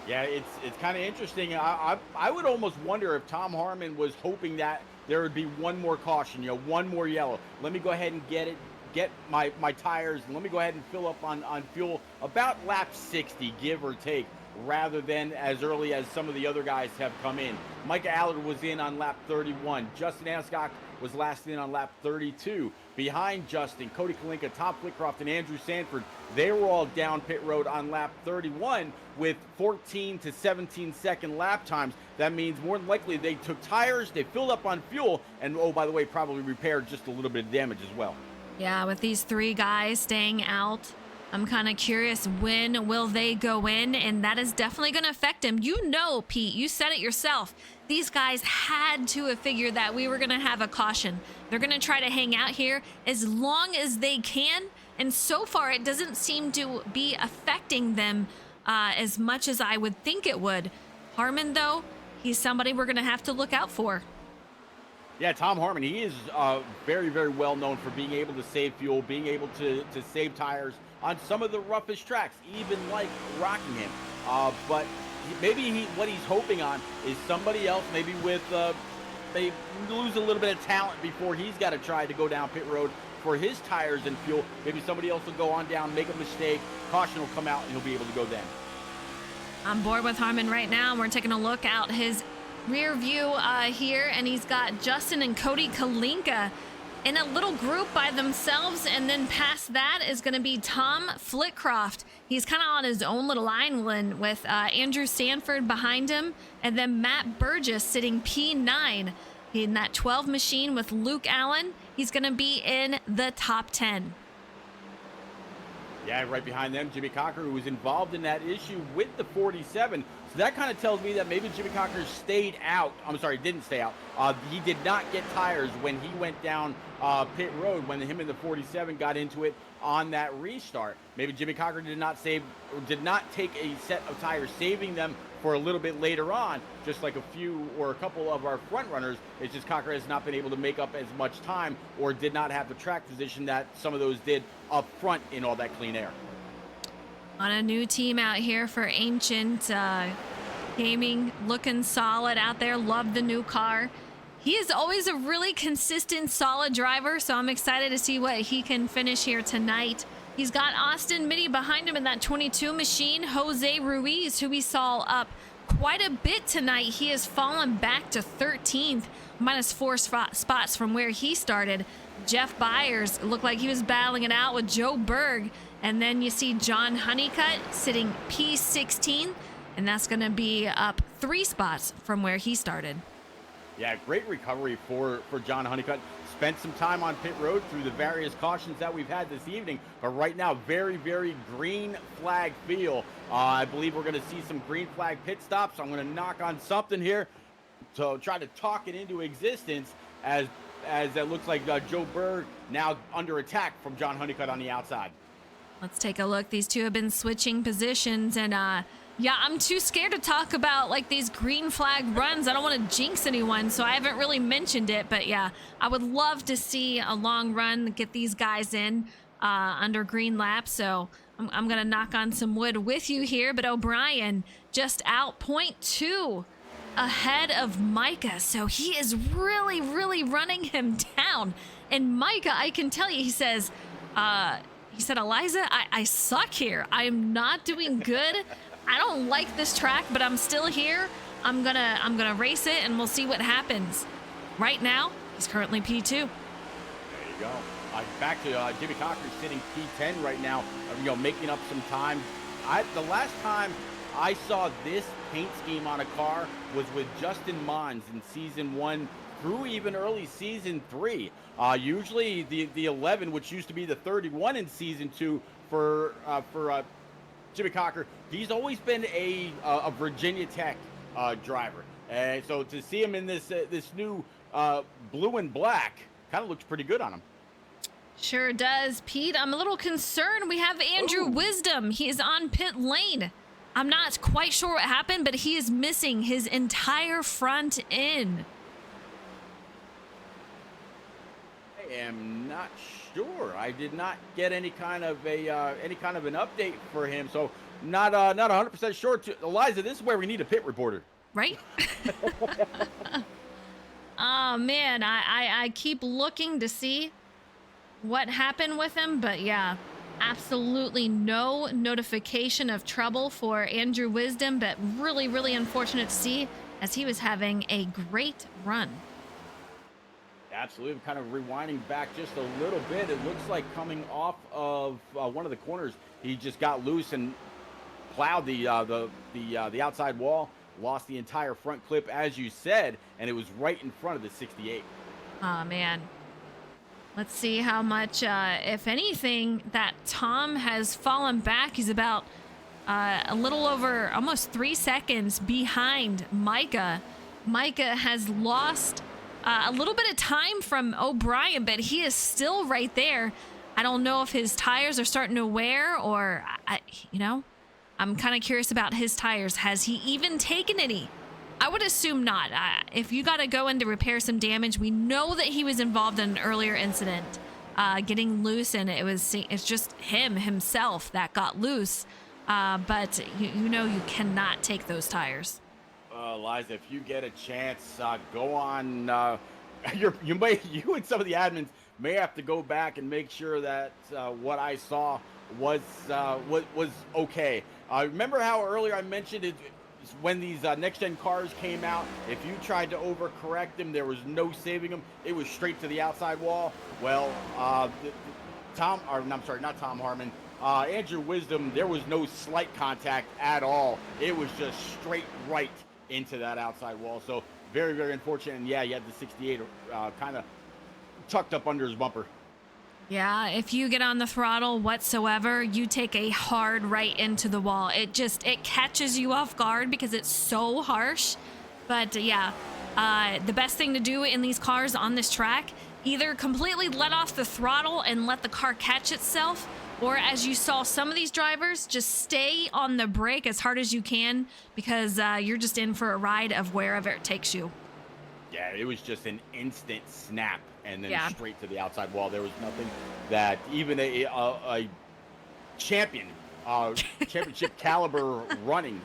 Yeah, it's kind of interesting. I would almost wonder if Tom Harmon was hoping that there would be one more caution, one more yellow. Let me go ahead and get my tires, and let me go ahead and fill up on fuel about lap 60, give or take, rather than as early as some of the other guys have come in. Micah Allard was in on lap 31. Justin Anscock was last in on lap 32. Behind Justin, Cody Kalinka, Tom Flitcroft, and Andrew Sanford, they were all down pit road on lap 31 with 14 to 17 second lap times. That means more than likely they took tires, they filled up on fuel, and oh, by the way, probably repaired just a little bit of damage as well. Yeah, with these 3 guys staying out, I'm kind of curious, when will they go in? And that is definitely going to affect him. You know, Pete, you said it yourself. These guys had to have figured that we were going to have a caution. They're going to try to hang out here as long as they can. And so far, it doesn't seem to be affecting them as much as I would think it would. Harmon, though, he's somebody we're going to have to look out for. Yeah, Tom Harmon, he is very, very well known for being able to save fuel, being able to save tires on some of the roughest tracks, even like Rockingham. But maybe what he's hoping on is somebody else, maybe with they lose a little bit of talent before he's got to try to go down pit road for his tires and fuel. Maybe somebody else will go on down, make a mistake, caution will come out, and he'll be able to go then. I'm bored with Harmon right now, and we're taking a look out his rear view here, and he's got Justin and Cody Kalinka in a little group by themselves, and then past that is going to be Tom Flitcroft. He's kind of on his own little island with Andrew Sanford behind him, and then Matt Burgess sitting P9 in that 12 machine with Luke Allen. He's going to be in the top 10. Yeah, right behind them, Jimmy Cocker, who was involved in that issue with the 47. So that kind of tells me that maybe Jimmy Cocker stayed out. I'm sorry, didn't stay out. He did not get tires when he went down pit road, when him and the 47 got into it on that restart. Maybe Jimmy Cocker did not take a set of tires, saving them for a little bit later on, just like a few or a couple of our front runners. It's just Cocker has not been able to make up as much time, or did not have the track position that some of those did up front in all that clean air. On a new team out here for Ancient Gaming, looking solid out there. Love the new car. He is always a really consistent, solid driver, so I'm excited to see what he can finish here tonight. He's got Austin Mitty behind him in that 22 machine. Jose Ruiz, who we saw up quite a bit tonight. He has fallen back to 13th, minus 4 spots from where he started. Jeff Byers looked like he was battling it out with Joe Berg. And then you see John Honeycutt sitting P16, and that's going to be up 3 spots from where he started. Yeah, great recovery for John Honeycutt. Spent some time on pit road through the various cautions that we've had this evening, but right now, very, very green flag feel. I believe we're going to see some green flag pit stops. I'm going to knock on something here to try to talk it into existence as it looks like Joe Berg now under attack from John Honeycutt on the outside. Let's take a look. These two have been switching positions, and yeah, I'm too scared to talk about like these green flag runs. I don't want to jinx anyone, so I haven't really mentioned it. But yeah, I would love to see a long run get these guys in under green laps. So I'm gonna knock on some wood with you here. But O'Brien just out 0.2 ahead of Micah, so he is really, really running him down. And Micah, I can tell you, he said, Eliza, I suck here. I am not doing good. I don't like this track, but I'm still here. I'm gonna race it, and we'll see what happens. Right now, he's currently P2. There you go. Back to Jimmy Cocker sitting P10 right now. Making up some time. The last time I saw this paint scheme on a car was with Justin Mons in season 1 through even early season 3. Usually the 11, which used to be the 31 in season 2 for Jimmy Cocker, he's always been a Virginia Tech driver, and so to see him in this new blue and black kind of looks pretty good on him. Sure does, Pete. I'm a little concerned. We have Andrew Wisdom. He is on pit lane. I'm not quite sure what happened, but he is missing his entire front end. I am not sure. I did not get any kind of an update for him, so not 100% sure. Eliza, this is where we need a pit reporter, right? Oh man, I keep looking to see what happened with him, but yeah, absolutely no notification of trouble for Andrew Wisdom, but really, really unfortunate to see as he was having a great run. Absolutely. Kind of rewinding back just a little bit, it looks like coming off of one of the corners, he just got loose and plowed the outside wall, lost the entire front clip, as you said, and it was right in front of the 68. Oh man. Let's see how much, if anything, that Tom has fallen back. He's about a little over almost 3 seconds behind Micah. Micah has lost a little bit of time from O'Brien, but he is still right there. I don't know if his tires are starting to wear or, I'm kind of curious about his tires. Has he even taken any? I would assume not. If you got to go in to repair some damage, we know that he was involved in an earlier incident, getting loose, and it's just himself that got loose. But you cannot take those tires. Liza, if you get a chance, go on. You and some of the admins may have to go back and make sure that what I saw was okay. Remember how earlier I mentioned it? When these next-gen cars came out, if you tried to overcorrect them, there was no saving them. It was straight to the outside wall. Well, not Tom Harmon. Andrew Wisdom, there was no slight contact at all. It was just straight right into that outside wall. So very, very unfortunate. And yeah, you had the 68 kind of tucked up under his bumper. Yeah, if you get on the throttle whatsoever, you take a hard right into the wall. It catches you off guard because it's so harsh. But yeah, the best thing to do in these cars on this track, either completely let off the throttle and let the car catch itself, or as you saw some of these drivers, just stay on the brake as hard as you can because you're just in for a ride of wherever it takes you. Yeah, it was just an instant snap and then straight to the outside wall. There was nothing that even a championship caliber running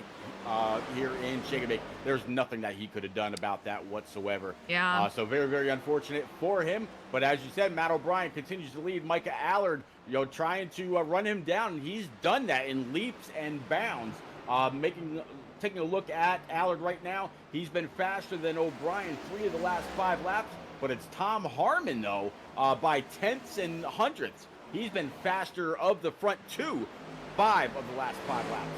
here in Shake and Bake, there's nothing that he could have done about that whatsoever. Yeah. So very, very unfortunate for him. But as you said, Matt O'Brien continues to lead. Micah Allard, trying to run him down. He's done that in leaps and bounds. Taking a look at Allard right now, he's been faster than O'Brien 3 of the last 5 laps, but it's Tom Harmon, though, by tenths and hundredths. He's been faster of the front 5 of the last 5 laps.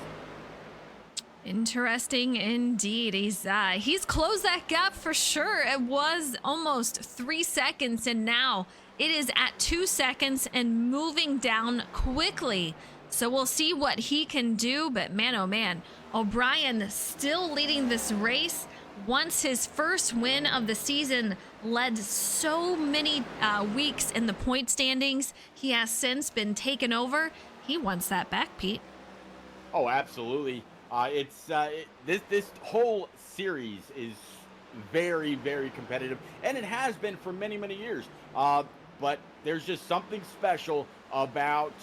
Interesting indeed. He's closed that gap for sure. It was almost 3 seconds, and now it is at 2 seconds and moving down quickly. So we'll see what he can do. But man, oh man, O'Brien still leading this race. Once his first win of the season led so many weeks in the point standings, he has since been taken over. He wants that back, Pete. Oh, absolutely. This whole series is very, very competitive, and it has been for many, many years. But there's just something special about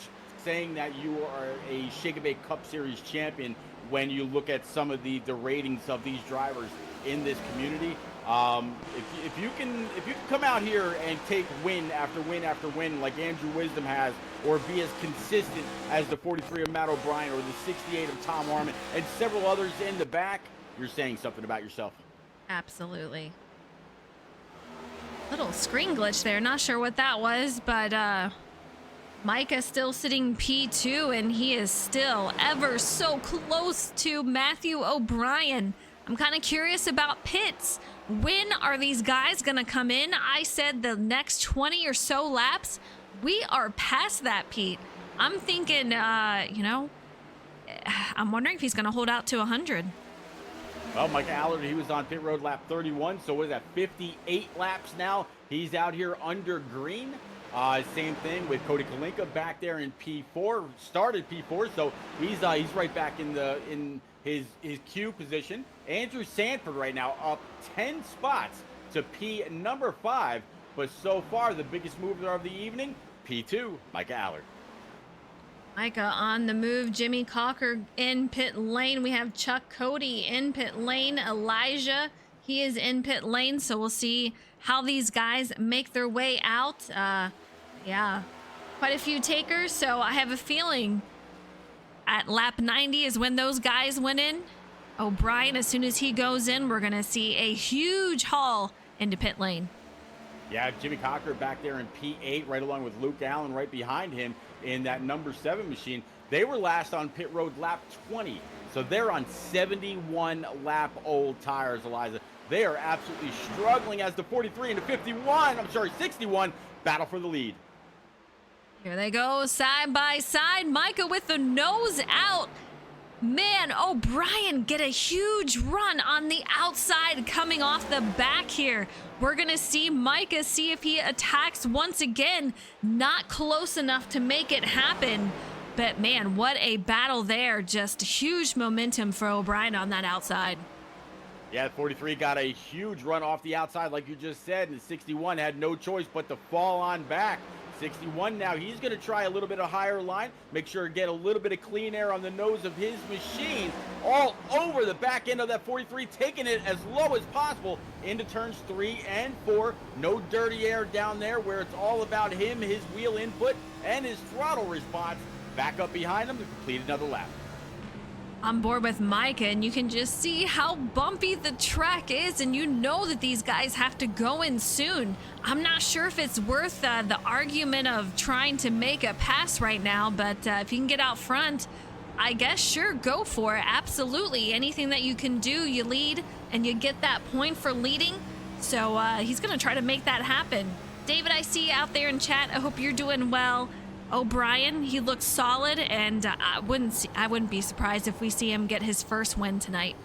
saying that you are a Shake and Bake Cup Series champion when you look at some of the ratings of these drivers in this community. If you can come out here and take win after win after win like Andrew Wisdom has, or be as consistent as the 43 of Matt O'Brien or the 68 of Tom Harmon and several others in the back, you're saying something about yourself. Absolutely. Little screen glitch there. Not sure what that was, but Micah still sitting P2, and he is still ever so close to Matthew O'Brien. I'm kind of curious about pits. When are these guys going to come in? I said the next 20 or so laps. We are past that, Pete. I'm thinking, I'm wondering if he's going to hold out to 100. Well, Mike Allard, he was on pit road lap 31, so what is that, 58 laps now? He's out here under green. Same thing with Cody Kalinka back there in P4, started P4, so he's right back in his Q position. Andrew Sanford right now up 10 spots to P number 5, but so far the biggest mover of the evening, P2, Micah Allard. Micah on the move. Jimmy Cocker in pit lane. We have Chuck Cody in pit lane. Elijah, he is in pit lane, so we'll see how these guys make their way out. Yeah, quite a few takers, so I have a feeling at lap 90 is when those guys went in. O'Brien, as soon as he goes in, we're going to see a huge haul into pit lane. Yeah, Jimmy Cocker back there in P8, right along with Luke Allen right behind him in that number 7 machine. They were last on pit road lap 20, so they're on 71 lap old tires, Eliza. They are absolutely struggling as the 43 and the 61 battle for the lead. Here they go, side by side. Micah with the nose out. Man, O'Brien get a huge run on the outside coming off the back here. We're going to see Micah see if he attacks once again. Not close enough to make it happen. But man, what a battle there. Just huge momentum for O'Brien on that outside. Yeah, 43 got a huge run off the outside like you just said, and 61 had no choice but to fall on back. 61 now, he's going to try a little bit of higher line, make sure to get a little bit of clean air on the nose of his machine, all over the back end of that 43, taking it as low as possible into turns 3 and 4. No dirty air down there where it's all about him, his wheel input, and his throttle response. Back up behind him to complete another lap. On board with Micah, and you can just see how bumpy the track is, and you know that these guys have to go in soon. I'm not sure if it's worth the argument of trying to make a pass right now, but if you can get out front, I guess sure, go for it. Absolutely. Anything that you can do, you lead, and you get that point for leading. So he's going to try to make that happen. David, I see you out there in chat. I hope you're doing well. O'Brien, he looks solid, and I wouldn't be surprised if we see him get his first win tonight.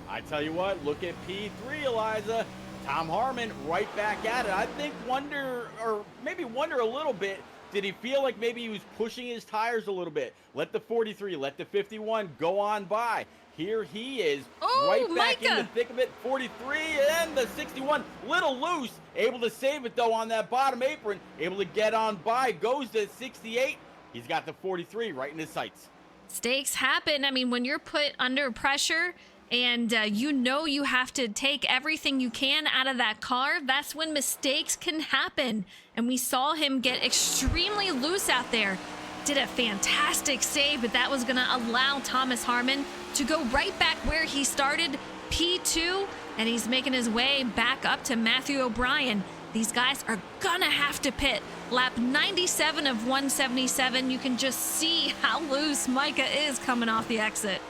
I tell you what, look at P3, Eliza. Tom Harmon right back at it. I think wonder a little bit, did he feel like maybe he was pushing his tires a little bit? Let the 43, let the 51 go on by. Here he is, right back Micah. in the thick of it. 43 and the 61, little loose, able to save it though on that bottom apron, able to get on by, goes to 68. He's got the 43 right in his sights. Mistakes happen. I mean, when you're put under pressure and you have to take everything you can out of that car, that's when mistakes can happen. And we saw him get extremely loose out there. Did a fantastic save, but that was going to allow Thomas Harmon to go right back where he started, P2, and he's making his way back up to Matthew O'Brien. These guys are gonna have to pit. Lap 97 of 177. You can just see how loose Micah is coming off the exit.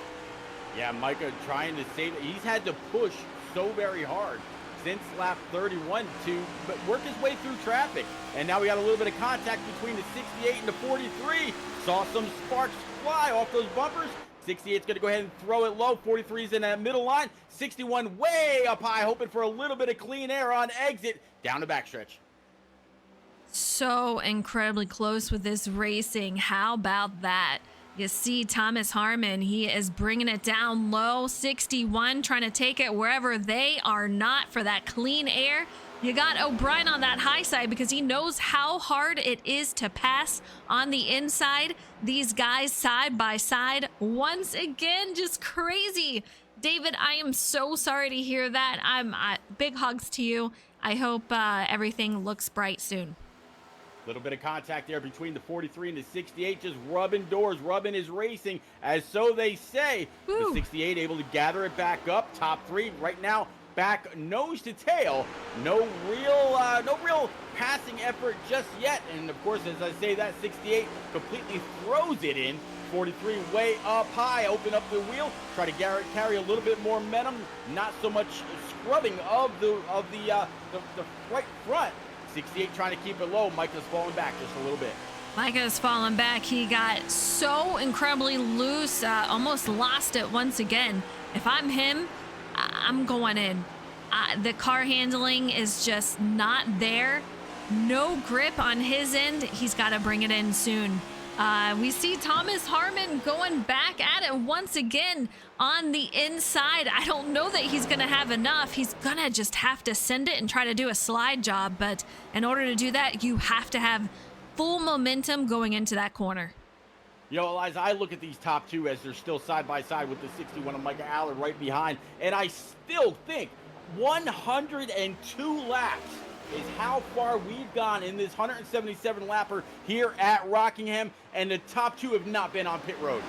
Yeah, Micah trying to save it. He's had to push so very hard since lap 31 to work his way through traffic. And now we got a little bit of contact between the 68 and the 43. Saw some sparks fly off those bumpers. 68's going to go ahead and throw it low. 43's in that middle line. 61 way up high, hoping for a little bit of clean air on exit. Down the backstretch. So incredibly close with this racing. How about that? You see Thomas Harmon, he is bringing it down low. 61 trying to take it wherever they are not for that clean air. You got O'Brien on that high side because he knows how hard it is to pass on the inside. These guys side by side once again, just crazy. David, I am so sorry to hear that. Big hugs to you. I hope everything looks bright soon. Little bit of contact there between the 43 and the 68, just rubbing doors, rubbing his racing, as so they say. Woo. The 68 able to gather it back up, top three right now, back nose to tail. No real passing effort just yet. And of course, as I say, that 68 completely throws it in. 43 way up high, open up the wheel, try to carry a little bit more momentum. Not so much scrubbing of the right front. 68 trying to keep it low. Micah's falling back just a little bit. Micah's falling back. He got so incredibly loose, almost lost it once again. If I'm him, I'm going in. The car handling is just not there. No grip on his end. He's got to bring it in soon. We see Thomas Harmon going back at it once again on the inside. I don't know that he's going to have enough. He's going to just have to send it and try to do a slide job. But in order to do that, you have to have full momentum going into that corner. You know, Eliza, I look at these top two as they're still side by side with the 61 of Micah Allard right behind. And I still think 102 laps is how far we've gone in this 177 lapper here at Rockingham, and the top two have not been on pit road.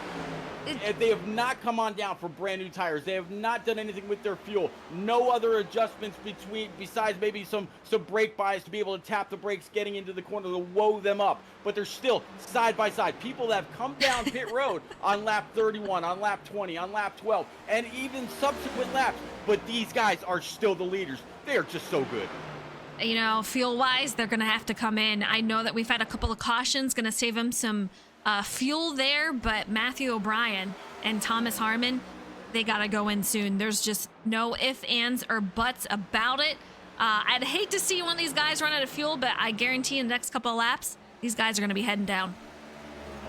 They have not come on down for brand new tires. They have not done anything with their fuel. No other adjustments besides maybe some brake bias to be able to tap the brakes getting into the corner to woe them up. But they're still side by side. People that have come down pit road on lap 31, on lap 20, on lap 12, and even subsequent laps. But these guys are still the leaders. They are just so good. You know, fuel-wise, they're going to have to come in. I know that we've had a couple of cautions, going to save them some fuel there, but Matthew O'Brien and Thomas Harmon, they got to go in soon. There's just no ifs, ands, or buts about it. I'd hate to see one of these guys run out of fuel, but I guarantee in the next couple of laps, these guys are going to be heading down.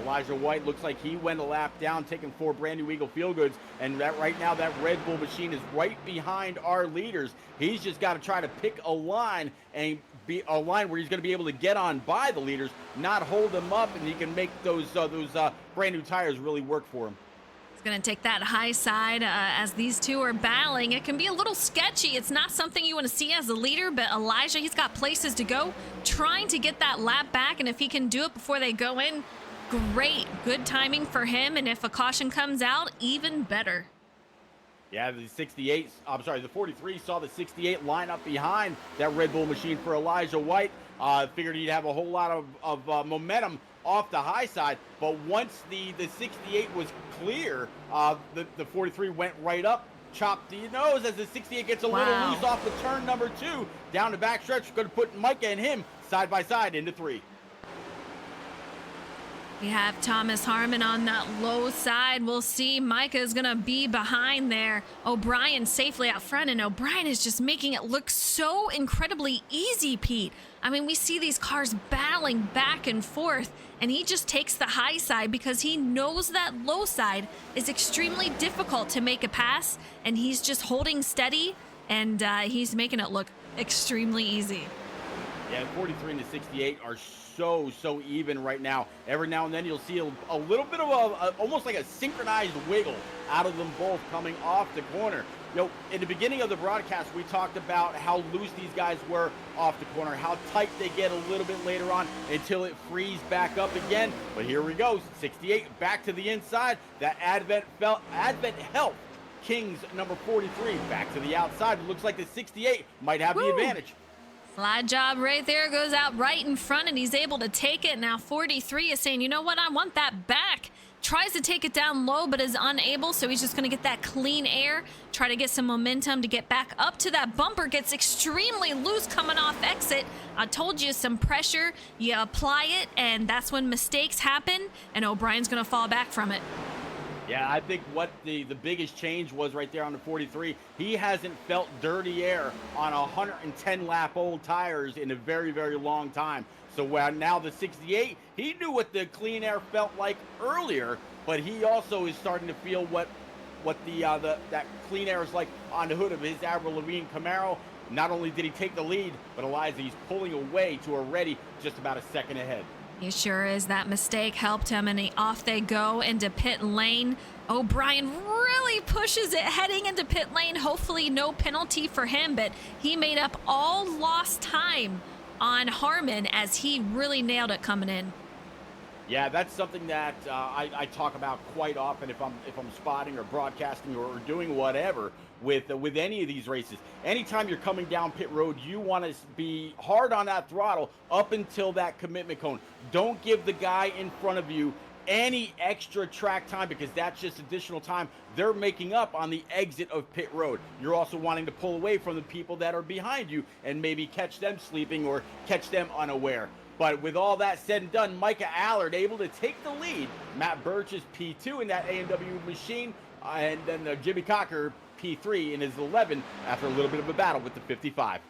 Elijah White looks like he went a lap down, taking 4 brand new Eagle Feel Goods, and that right now that Red Bull machine is right behind our leaders. He's just got to try to pick a line and be a line where he's going to be able to get on by the leaders, not hold them up, and he can make those brand new tires really work for him. He's going to take that high side as these two are battling. It can be a little sketchy. It's not something you want to see as a leader, but Elijah, he's got places to go, trying to get that lap back, and if he can do it before they go in, great. Good timing for him, and if a caution comes out, even better. Yeah, the 43 saw the 68 line up behind that Red Bull machine for Elijah White. Figured he'd have a whole lot of momentum off the high side, but once the 68 was clear, the 43 went right up, chopped the nose as the 68 gets a little loose off the turn number 2. Down the backstretch, going to put Micah and him side by side into 3. We have Thomas Harmon on that low side. We'll see. Micah is going to be behind there. O'Brien safely out front, and O'Brien is just making it look so incredibly easy, Pete. I mean, we see these cars battling back and forth, and he just takes the high side because he knows that low side is extremely difficult to make a pass, and he's just holding steady, and he's making it look extremely easy. Yeah, 43 and the 68 are so even right now. Every now and then you'll see a little bit of almost like a synchronized wiggle out of them both coming off the corner. You know, in the beginning of the broadcast, we talked about how loose these guys were off the corner, how tight they get a little bit later on until it frees back up again. But here we go, 68 back to the inside. That Advent Health Kings number 43 back to the outside. It looks like the 68 might have the advantage. Slide job right there, goes out right in front, and he's able to take it. Now 43 is saying, you know what, I want that back. tries to take it down low, but is unable. So he's just going to get that clean air, try to get some momentum to get back up to that bumper. Gets extremely loose coming off exit. I told you, some pressure, you apply it, and that's when mistakes happen, and O'Brien's going to fall back from it. Yeah, I think what the biggest change was right there on the 43, he hasn't felt dirty air on 110 lap old tires in a very, very long time. So now the 68, he knew what the clean air felt like earlier, but he also is starting to feel what that clean air is like on the hood of his Avril Lavigne Camaro. Not only did he take the lead, but Eliza, he's pulling away to already just about a second ahead. He sure is. That mistake helped him, and off they go into pit lane. O'Brien really pushes it heading into pit lane. Hopefully no penalty for him, but he made up all lost time on Harmon as he really nailed it coming in. Yeah, that's something that I talk about quite often if I'm spotting or broadcasting or doing whatever with any of these races. Anytime you're coming down pit road, you want to be hard on that throttle up until that commitment cone. Don't give the guy in front of you any extra track time, because that's just additional time they're making up on the exit of pit road. You're also wanting to pull away from the people that are behind you and maybe catch them sleeping or catch them unaware. But with all that said and done, Micah Allard able to take the lead. Matt Birch is P2 in that A&W machine, and then Jimmy Cocker P3 in his 11 after a little bit of a battle with the 55.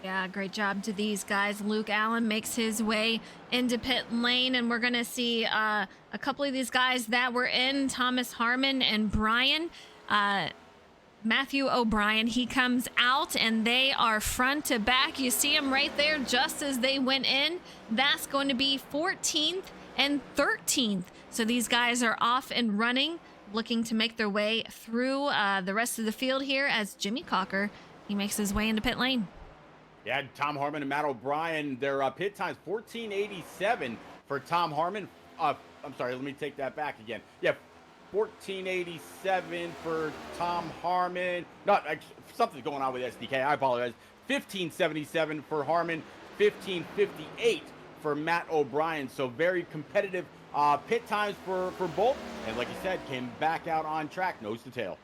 Yeah, great job to these guys. Luke Allen makes his way into pit lane, and we're going to see a couple of these guys that were in, Thomas Harmon and Brian. Matthew O'Brien, he comes out, and they are front to back. You see them right there just as they went in. That's going to be 14th and 13th. So these guys are off and running, looking to make their way through the rest of the field here as Jimmy Cocker, he makes his way into pit lane. Yeah, Tom Harmon and Matt O'Brien, their pit times 14:87 for Tom Harmon. I'm sorry, let me take that back again. Yeah, 14:87 for Tom Harmon. Not something's going on with SDK. I apologize. 15:77 for Harmon. 15:58 for Matt O'Brien. So very competitive pit times for both. And like you said, came back out on track, nose to tail.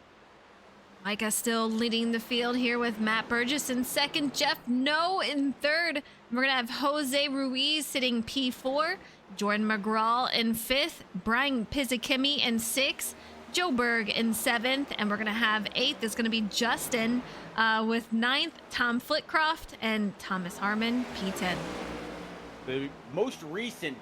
Micah still leading the field here with Matt Burgess in second, Jeff No in third. We're going to have Jose Ruiz sitting P4, Jordan McGraw in fifth, Brian Pizzichimi in sixth, Joe Berg in seventh, and we're going to have eighth is going to be Justin with ninth, Tom Flitcroft, and Thomas Harmon, P10. The most recent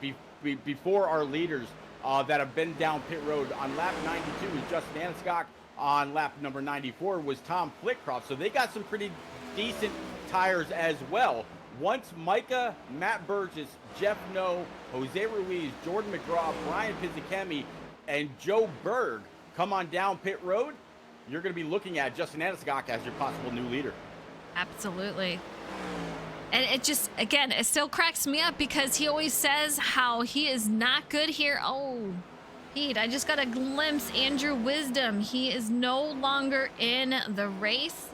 before our leaders that have been down pit road on lap 92 is Justin Aniscock. On lap number 94 was Tom Flitcroft. So they got some pretty decent tires as well. Once Micah, Matt Burgess, Jeff No, Jose Ruiz, Jordan McGraw, Brian Pizzichemi, and Joe Berg come on down pit road, you're going to be looking at Justin Aniscock as your possible new leader. Absolutely. And it just, again, it still cracks me up because he always says how he is not good here. Oh, Pete, I just got a glimpse. Andrew Wisdom, he is no longer in the race.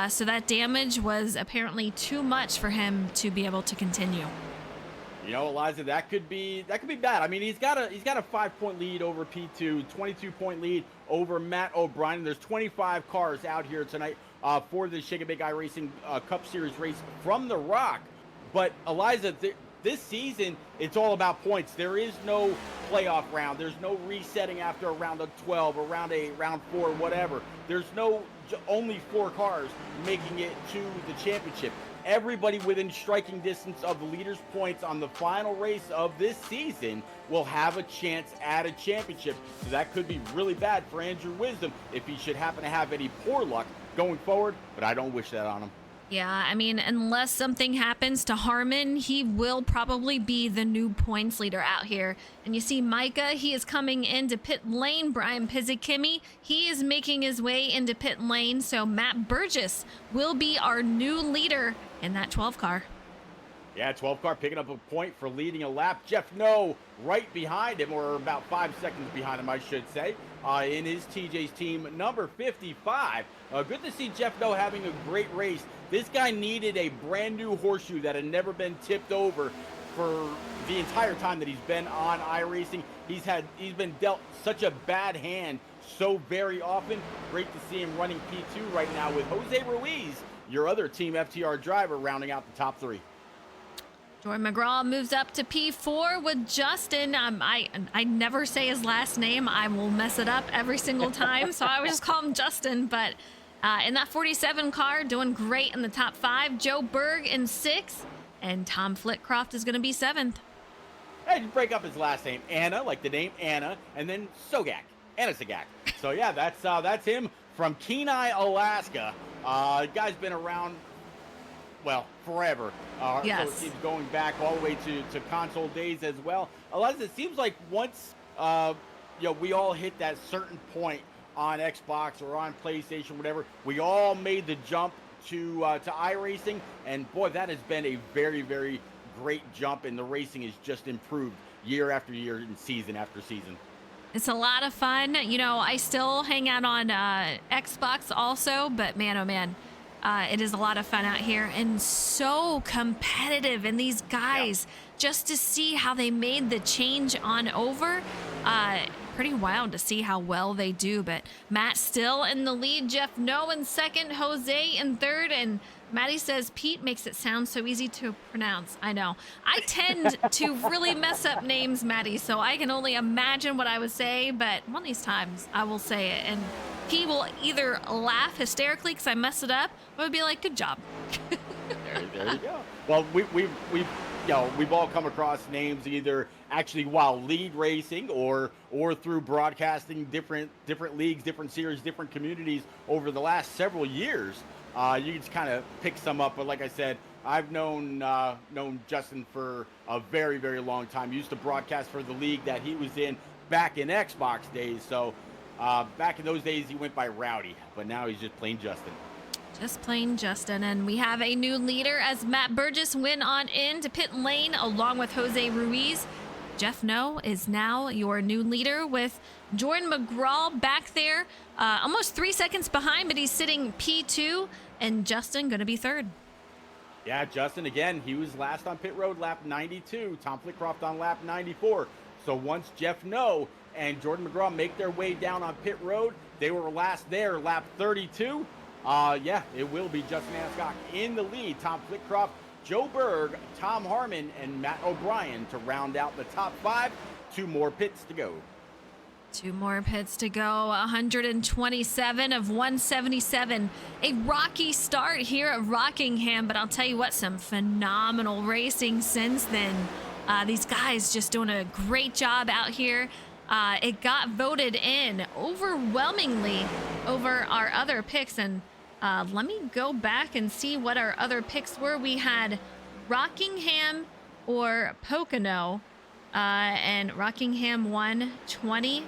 So that damage was apparently too much for him to be able to continue. You know, Eliza, that could be bad. I mean, he's got a 5-point lead over P2, 22-point lead over Matt O'Brien. There's 25 cars out here tonight for the Shake a Big Eye Racing Cup Series race from the Rock. But Eliza, this season, it's all about points. There is no playoff round. There's no resetting after a round of 12 or round 8, round 4, whatever. There's only 4 cars making it to the championship. Everybody within striking distance of the leader's points on the final race of this season will have a chance at a championship. So that could be really bad for Andrew Wisdom if he should happen to have any poor luck going forward, but I don't wish that on him. Yeah, I mean, unless something happens to Harmon, he will probably be the new points leader out here. And you see Micah, he is coming into pit lane. Brian Pizzichimi, he is making his way into pit lane. So Matt Burgess will be our new leader in that 12 car. Yeah, 12 car picking up a point for leading a lap. Jeff No right behind him, or about 5 seconds behind him, I should say, in his TJ's team, number 55. Good to see Jeff No having a great race. This guy needed a brand new horseshoe that had never been tipped over for the entire time that he's been on iRacing, he's been dealt such a bad hand so very often. Great to see him running P2 right now with Jose Ruiz, your other Team FTR driver, rounding out the top 3. Jordan McGraw moves up to P4 with Justin. I never say his last name. I will mess it up every single time, so I would just call him Justin. But in that 47 car, doing great in the top 5. Joe Berg in 6th, and Tom Flitcroft is going to be 7th. Hey, just break up his last name, Anna, like the name Anna, and then Sogak, Anna Sogak. So yeah, that's him from Kenai, Alaska. Guy's been around, well, forever. Yes. So it seems going back all the way to console days as well. Eliza, it seems like once we all hit that certain point on Xbox or on PlayStation, whatever, we all made the jump to iRacing, and boy, that has been a very, very great jump, and the racing has just improved year after year and season after season. It's a lot of fun. You know, I still hang out on Xbox also, but man, oh man, it is a lot of fun out here and so competitive. And these guys, just to see how they made the change on over, pretty wild to see how well they do. But Matt still in the lead, Jeff No in 2nd, Jose in 3rd, and Maddie says Pete makes it sound so easy to pronounce. I know. I tend to really mess up names, Maddie, so I can only imagine what I would say, but one of these times I will say it, and he will either laugh hysterically because I messed it up, or be like, good job. There you go. Well, we've all come across names either actually while lead racing or through broadcasting different leagues, different series, different communities over the last several years. You can just kind of pick some up, but like I said, I've known Justin for a very, very long time. He used to broadcast for the league that he was in back in Xbox days. So back in those days, he went by Rowdy, but now he's just plain Justin. Just plain Justin. And we have a new leader as Matt Burgess went on into pit lane along with Jose Ruiz. Jeff No is now your new leader with Jordan McGraw back there, almost 3 seconds behind, but he's sitting P2, and Justin going to be 3rd. Yeah, Justin, again, he was last on pit road, lap 92. Tom Flitcroft on lap 94. So once Jeff No and Jordan McGraw make their way down on pit road, they were last there, lap 32. It will be Justin Anscock in the lead. Tom Flitcroft, Joe Berg, Tom Harmon, and Matt O'Brien to round out the top 5. 2 more pits to go. 2 more pits to go. 127 of 177. A rocky start here at Rockingham, but I'll tell you what, some phenomenal racing since then. These guys just doing a great job out here. It got voted in overwhelmingly over our other picks, and let me go back and see what our other picks were. We had Rockingham or Pocono, and Rockingham won 20-15.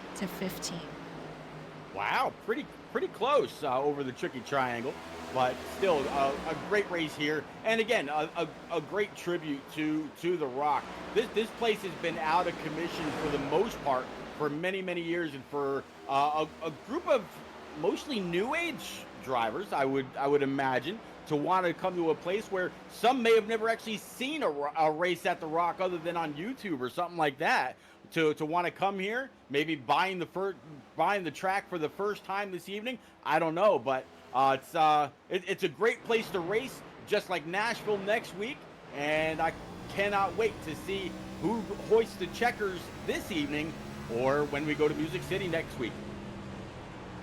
Wow, pretty close over the tricky triangle, but still a great race here. And again, a great tribute to The Rock. This place has been out of commission for the most part for many, many years, and for a group of mostly new age drivers, I would imagine, to want to come to a place where some may have never actually seen a race at The Rock other than on YouTube or something like that, to want to come here, maybe buying the track for the first time this evening. I don't know, but it's a great place to race, just like Nashville next week, and I cannot wait to see who hoists the checkers this evening or when we go to Music City next week.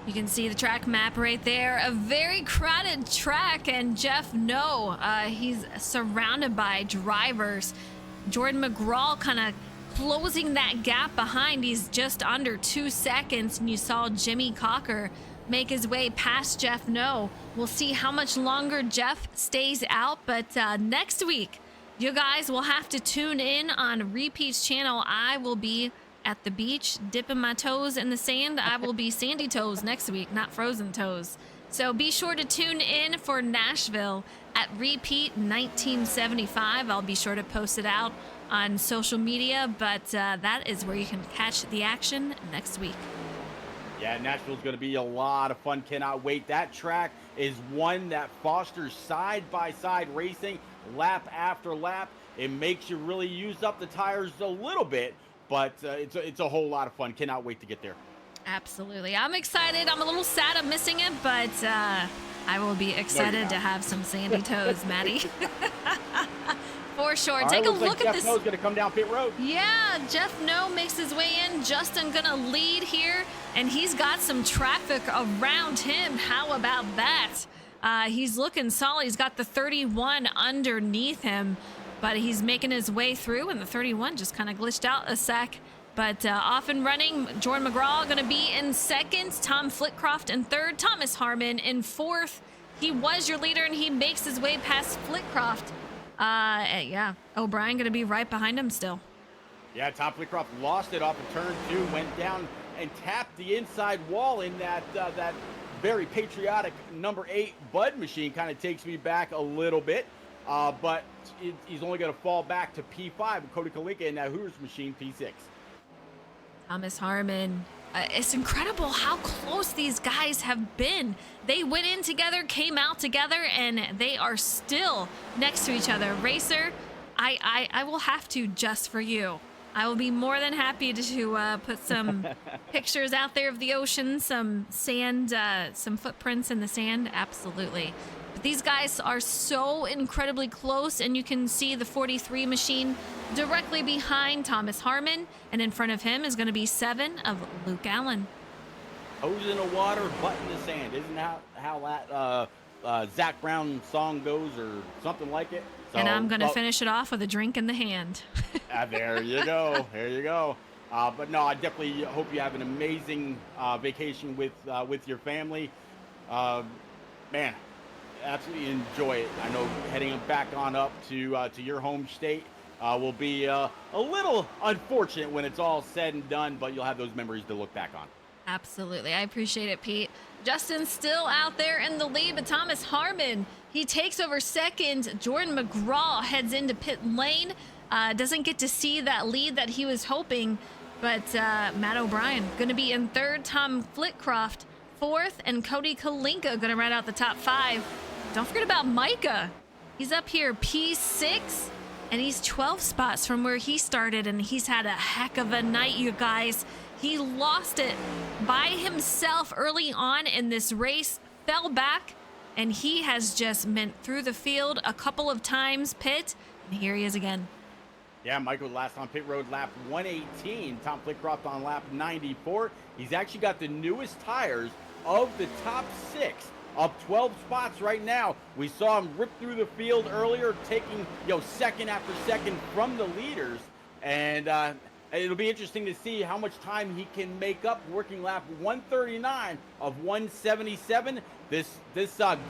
You can see the track map right there. A very crowded track, and Jeff No, he's surrounded by drivers. Jordan McGraw kind of closing that gap behind. He's just under 2 seconds, and you saw Jimmy Cocker make his way past Jeff No. We'll see how much longer Jeff stays out, but next week, you guys will have to tune in on Repeat's channel. I will be at the beach, dipping my toes in the sand. I will be sandy toes next week, not frozen toes. So be sure to tune in for Nashville at Repeat 1975. I'll be sure to post it out on social media, but that is where you can catch the action next week. Yeah, Nashville's going to be a lot of fun. Cannot wait. That track is one that fosters side-by-side racing lap after lap. It makes you really use up the tires a little bit, but it's a whole lot of fun. Cannot wait to get there. Absolutely. I'm excited. I'm a little sad I'm missing it, but I will be excited to have some sandy toes, Maddie. For sure. All Take right, a look at Jeff this. No's going to come down pit road. Yeah, Jeff No makes his way in. Justin gonna lead here, and he's got some traffic around him. How about that? He's looking solid. He's got the 31 underneath him, but he's making his way through, and the 31 just kind of glitched out a sec. But off and running, Jordan McGraw going to be in second, Tom Flitcroft in third, Thomas Harmon in fourth. He was your leader, and he makes his way past Flitcroft. Yeah, O'Brien going to be right behind him still. Yeah, Tom Flitcroft lost it off of turn 2, went down and tapped the inside wall in that very patriotic number 8 Bud machine. Kind of takes me back a little bit, but he's only going to fall back to P5, Cody Kalinka in that Hooters machine, P6. Thomas Harmon. It's incredible how close these guys have been. They went in together, came out together, and they are still next to each other. Racer, I will have to just for you. I will be more than happy to put some pictures out there of the ocean, some sand, some footprints in the sand. Absolutely. But these guys are so incredibly close, and you can see the 43 machine directly behind Thomas Harmon, and in front of him is going to be 7 of Luke Allen. Hose in the water, butt in the sand. Isn't how that Zach Brown song goes, or something like it? So, and I'm going to finish it off with a drink in the hand. There you go. There you go. But no, I definitely hope you have an amazing vacation with your family. Man, absolutely enjoy it. I know heading back on up to your home state will be a little unfortunate when it's all said and done, but you'll have those memories to look back on. Absolutely. I appreciate it, Pete. Justin's still out there in the lead, but Thomas Harmon, he takes over second. Jordan McGraw heads into pit lane. Doesn't get to see that lead that he was hoping, but Matt O'Brien going to be in third. Tom Flitcroft fourth, and Cody Kalinka going to round out the top 5. Don't forget about Micah. He's up here P6, and he's 12 spots from where he started, and he's had a heck of a night, you guys. He lost it by himself early on in this race, fell back, and he has just meant through the field a couple of times, pit, and here he is again. Yeah, Michael last on pit road, lap 118. Tom Flitcroft on lap 94. He's actually got the newest tires of the top 6, up 12 spots right now. We saw him rip through the field earlier, taking second after second from the leaders, and it'll be interesting to see how much time he can make up working lap 139 of 177. This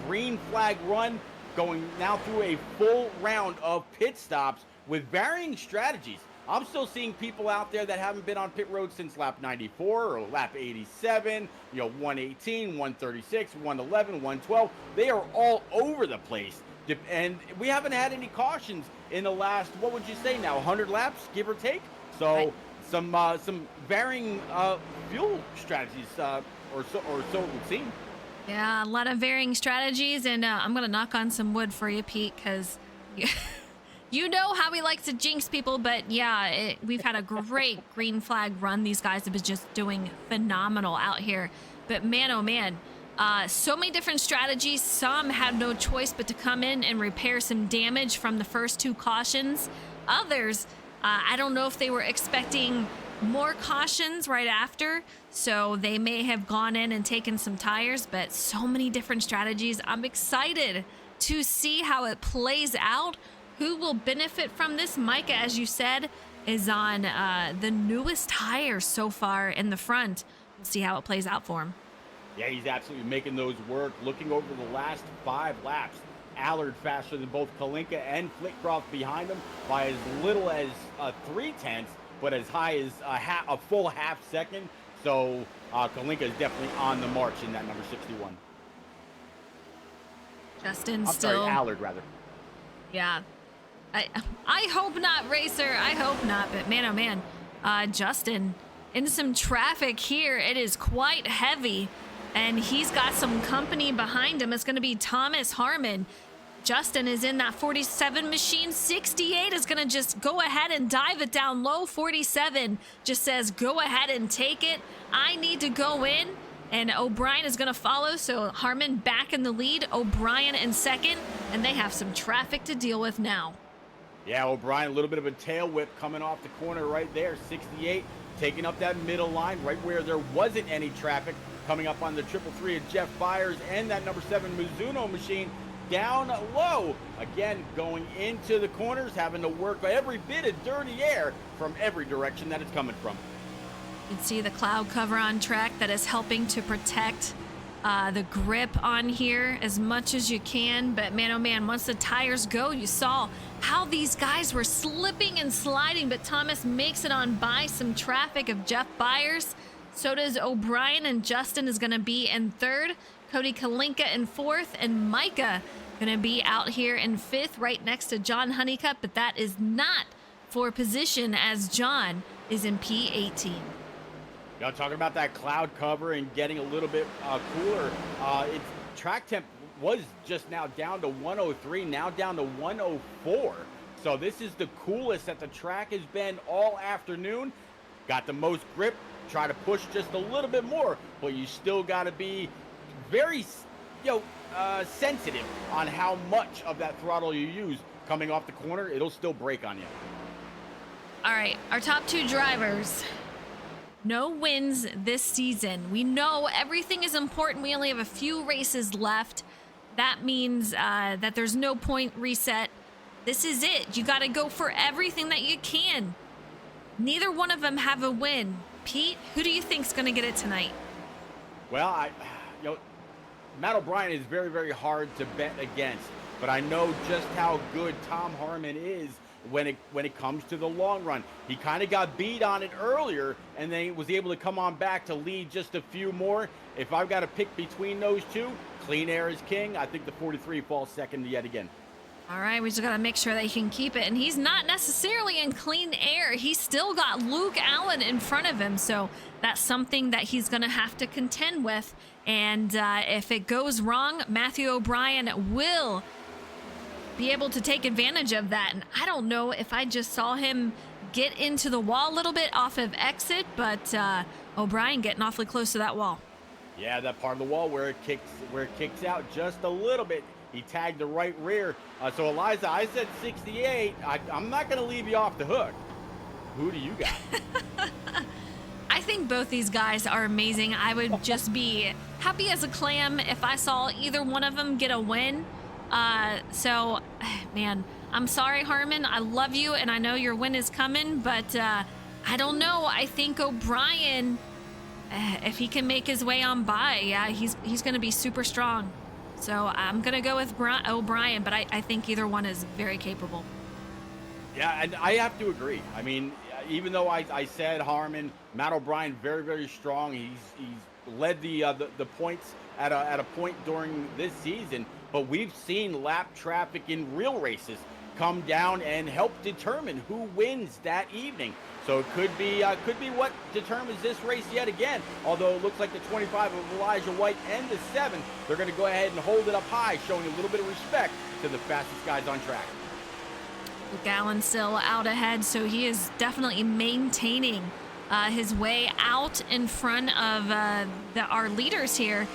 green flag run going now through a full round of pit stops with varying strategies. I'm still seeing people out there that haven't been on pit road since lap 94 or lap 87, 118, 136, 111, 112. They are all over the place. And we haven't had any cautions in the last, what would you say now, 100 laps, give or take? So some varying fuel strategies, or so it would seem. Yeah, a lot of varying strategies, and I'm going to knock on some wood for you, Pete, because you know how we like to jinx people, but yeah, we've had a great green flag run. These guys have been just doing phenomenal out here. But man, oh man, so many different strategies. Some had no choice but to come in and repair some damage from the first 2 cautions. Others, I don't know if they were expecting more cautions right after, so they may have gone in and taken some tires, but so many different strategies. I'm excited to see how it plays out. Who will benefit from this? Micah, as you said, is on the newest tires so far in the front. We'll see how it plays out for him. Yeah, he's absolutely making those work. Looking over the last 5 laps, Allard faster than both Kalinka and Flitcroft behind him by as little as 0.3, but as high as a full half second. So Kalinka is definitely on the march in that number 61. Justin I'm still. sorry, Allard rather. Yeah. I hope not, Racer. I hope not. But man, oh man, Justin in some traffic here. It is quite heavy, and he's got some company behind him. It's going to be Thomas Harmon. Justin is in that 47 machine. 68 is going to just go ahead and dive it down low. 47 just says, go ahead and take it. I need to go in. And O'Brien is going to follow. So Harmon back in the lead. O'Brien in second. And they have some traffic to deal with now. Yeah, O'Brien, a little bit of a tail whip coming off the corner right there. 68 taking up that middle line right where there wasn't any traffic. Coming up on the 333 of Jeff Byers and that number 7 Mizuno machine. Down low, again going into the corners, having to work every bit of dirty air from every direction that it's coming from. You can see the cloud cover on track that is helping to protect the grip on here as much as you can. But man, oh man, once the tires go, you saw how these guys were slipping and sliding, but Thomas makes it on by some traffic of Jeff Byers. So does O'Brien, and Justin is going to be in third. Cody Kalinka in fourth, and Micah going to be out here in fifth, right next to John Honeycutt, but that is not for position as John is in P18. You know, talking about that cloud cover and getting a little bit cooler, its track temp was just now down to 103, now down to 104. So this is the coolest that the track has been all afternoon. Got the most grip, try to push just a little bit more, but you still got to be very, sensitive on how much of that throttle you use coming off the corner. It'll still break on you. All right, our top two drivers. No wins this season. We know everything is important. We only have a few races left. That means that there's no point reset. This is it. You got to go for everything that you can. Neither one of them have a win. Pete, who do you think's going to get it tonight? Well, Matt O'Brien is very, very hard to bet against, but I know just how good Tom Harmon is when it comes to the long run. He kind of got beat on it earlier and then was able to come on back to lead just a few more. If I've got to pick between those two, Clean Air is king. I think the 43 falls second yet again. All right, we just got to make sure that he can keep it. And he's not necessarily in Clean Air. He's still got Luke Allen in front of him. So that's something that he's going to have to contend with. And if it goes wrong, Matthew O'Brien will be able to take advantage of that. And I don't know if I just saw him get into the wall a little bit off of exit, but O'Brien getting awfully close to that wall. Yeah, that part of the wall where it kicks out just a little bit. He tagged the right rear. So Eliza, I said 68. I'm not going to leave you off the hook. Who do you got? I think both these guys are amazing. I would just be happy as a clam if I saw either one of them get a win. So, man, I'm sorry, Harmon. I love you, and I know your win is coming, but I don't know. I think O'Brien, if he can make his way on by, yeah, he's going to be super strong. So I'm going to go with O'Brien, but I think either one is very capable. Yeah, and I have to agree. I mean, even though I said Harmon, Matt O'Brien very, very strong. He's led the points at a point during this season, but we've seen lap traffic in real races come down and help determine who wins that evening. So it could be what determines this race yet again. Although it looks like the 25 of Elijah White and the 7, they're going to go ahead and hold it up high, showing a little bit of respect to the fastest guys on track. Luke Allen still out ahead, so he is definitely maintaining his way out in front of our leaders here.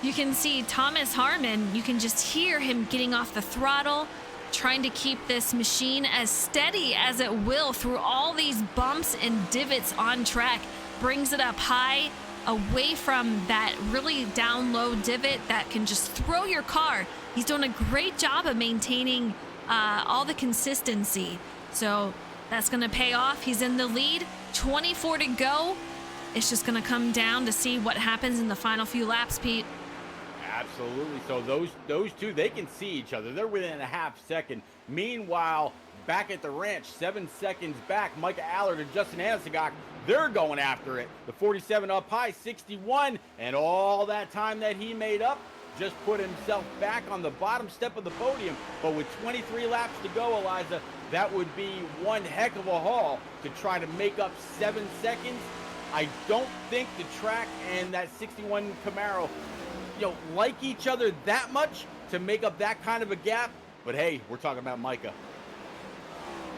You can see Thomas Harmon, you can just hear him getting off the throttle, trying to keep this machine as steady as it will through all these bumps and divots on track. Brings it up high, away from that really down low divot that can just throw your car. He's doing a great job of maintaining all the consistency. So that's going to pay off. He's in the lead, 24 to go. It's just going to come down to see what happens in the final few laps, Pete. Absolutely. So those two, they can see each other. They're within a half second. Meanwhile, back at the ranch, 7 seconds back, Micah Allard and Justin Hansegok, they're going after it. The 47 up high, 61, and all that time that he made up just put himself back on the bottom step of the podium. But with 23 laps to go, Eliza, that would be one heck of a haul to try to make up 7 seconds. I don't think the track and that 61 Camaro like each other that much to make up that kind of a gap. But hey, we're talking about Micah.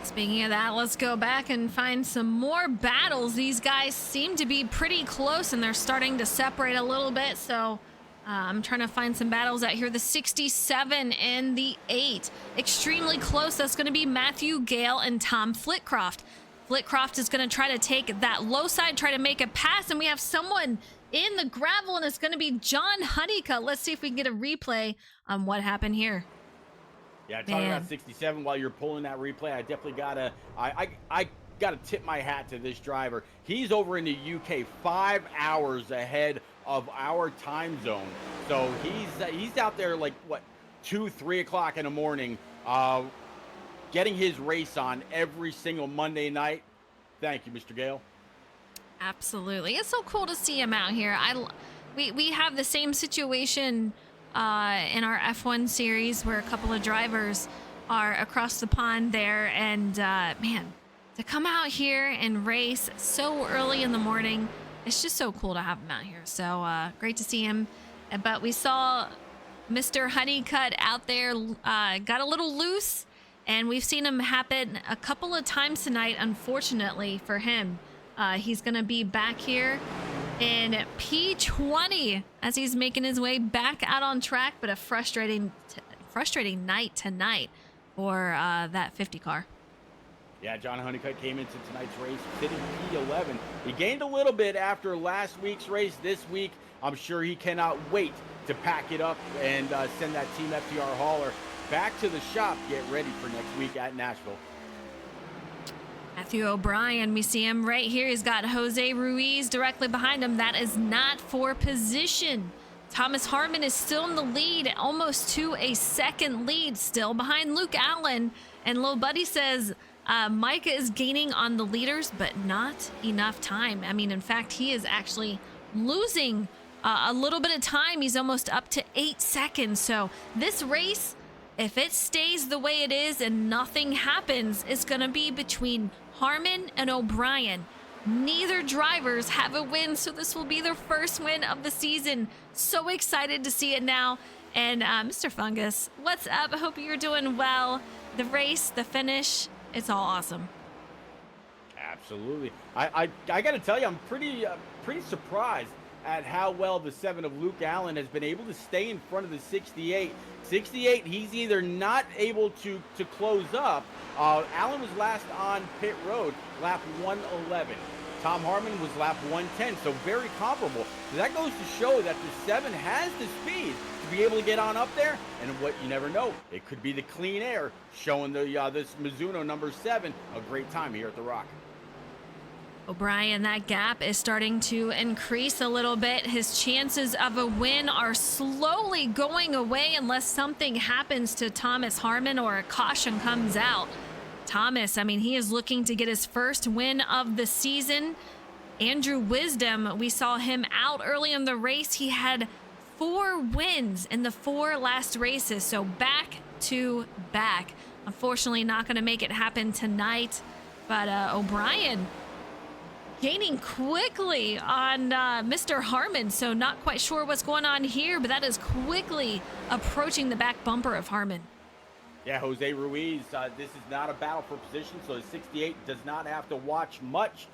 Speaking of that, let's go back and find some more battles. These guys seem to be pretty close, and they're starting to separate a little bit. So I'm trying to find some battles out here. The 67 and the 8. Extremely close. That's going to be Matthew Gale and Tom Flitcroft. Flitcroft is going to try to take that low side, try to make a pass, and we have someone in the gravel, and it's going to be John Honeycutt. Let's see if we can get a replay on what happened here. Yeah, talking about 67 while you're pulling that replay, I definitely gotta I gotta tip my hat to this driver. He's over in the UK 5 hours ahead of our time zone. So he's out there like what 2-3 o'clock in the morning, getting his race on every single Monday night. Thank you, Mr. Gale. Absolutely. It's so cool to see him out here. We have the same situation in our F1 series where a couple of drivers are across the pond there, and man, to come out here and race so early in the morning, it's just so cool to have him out here. So great to see him. But we saw Mr. Honeycutt out there got a little loose, and we've seen him happen a couple of times tonight, unfortunately for him. He's going to be back here in P20 as he's making his way back out on track, but a frustrating night tonight for that 50 car. Yeah, John Honeycutt came into tonight's race sitting P11. He gained a little bit after last week's race. This week, I'm sure he cannot wait to pack it up and send that Team FTR hauler back to the shop, get ready for next week at Nashville. Matthew O'Brien, we see him right here. He's got Jose Ruiz directly behind him. That is not for position. Thomas Harmon is still in the lead, almost to a second lead, still behind Luke Allen. And Lil Buddy says Micah is gaining on the leaders, but not enough time. I mean, in fact, he is actually losing a little bit of time. He's almost up to 8 seconds. So this race, if it stays the way it is and nothing happens, it's going to be between Harmon and O'Brien. Neither drivers have a win, so this will be their first win of the season. So excited to see it now. And Mr. Fungus, what's up? I hope you're doing well. The race, the finish, it's all awesome. Absolutely. I got to tell you, I'm pretty surprised at how well the 7 of Luke Allen has been able to stay in front of the 68. 68, he's either not able to close up. Allen was last on pit road, lap 111. Tom Harmon was lap 110, so very comparable. So that goes to show that the 7 has the speed to be able to get on up there. And what you never know, it could be the clean air showing the this Mizuno number 7 a great time here at the Rock. O'Brien, that gap is starting to increase a little bit. His chances of a win are slowly going away unless something happens to Thomas Harmon or a caution comes out. Thomas, I mean, he is looking to get his first win of the season. Andrew Wisdom, we saw him out early in the race. He had 4 wins in the 4 last races, so back to back. Unfortunately, not going to make it happen tonight, but O'Brien gaining quickly on Mr. Harmon, so not quite sure what's going on here, but that is quickly approaching the back bumper of Harmon. Yeah, Jose Ruiz, this is not a battle for position, so the 68 does not have to watch much,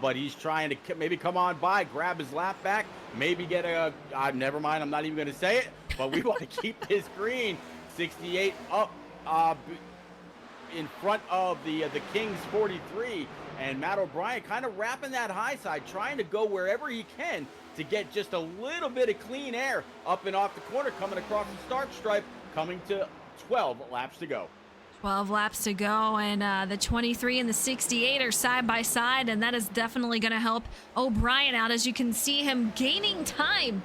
but he's trying to maybe come on by, grab his lap back, maybe get a, never mind, I'm not even going to say it, but we want to keep this green. 68 up in front of the Kings 43. And Matt O'Brien kind of wrapping that high side, trying to go wherever he can to get just a little bit of clean air up and off the corner, coming across the start stripe, coming to 12 laps to go. 12 laps to go, and the 23 and the 68 are side by side, and that is definitely going to help O'Brien out. As you can see him gaining time,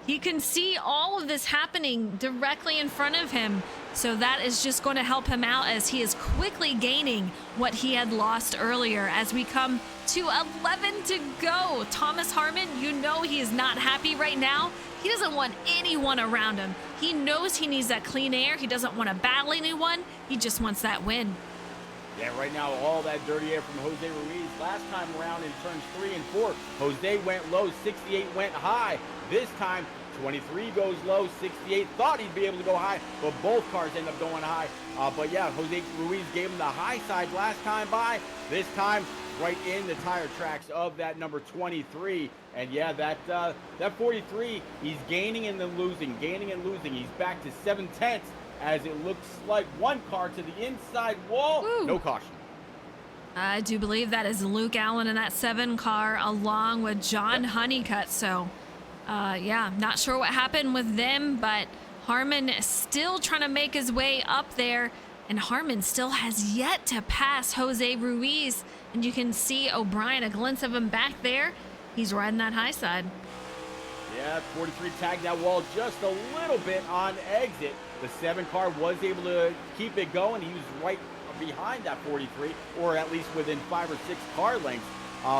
he can see all of this happening directly in front of him. So that is just going to help him out as he is quickly gaining what he had lost earlier as we come to 11 to go. Thomas Harmon, you know he is not happy right now. He doesn't want anyone around him. He knows he needs that clean air. He doesn't want to battle anyone. He just wants that win. Yeah, right now, all that dirty air from Jose Ruiz. Last time around in turns 3 and 4, Jose went low, 68 went high. This time, 23 goes low, 68 thought he'd be able to go high, but both cars end up going high. But yeah, Jose Ruiz gave him the high side last time by. This time, right in the tire tracks of that number 23. And yeah, that 43, he's gaining and then losing, gaining and losing. He's back to 7/10 as it looks like one car to the inside wall. Woo. No caution. I do believe that is Luke Allen in that 7 car along with John Honeycutt. So, yeah, not sure what happened with them, but Harmon still trying to make his way up there. And Harmon still has yet to pass Jose Ruiz. And you can see O'Brien, a glimpse of him back there. He's riding that high side. Yeah, 43 tagged that wall just a little bit on exit. The 7 car was able to keep it going. He was right behind that 43, or at least within 5 or 6 car lengths.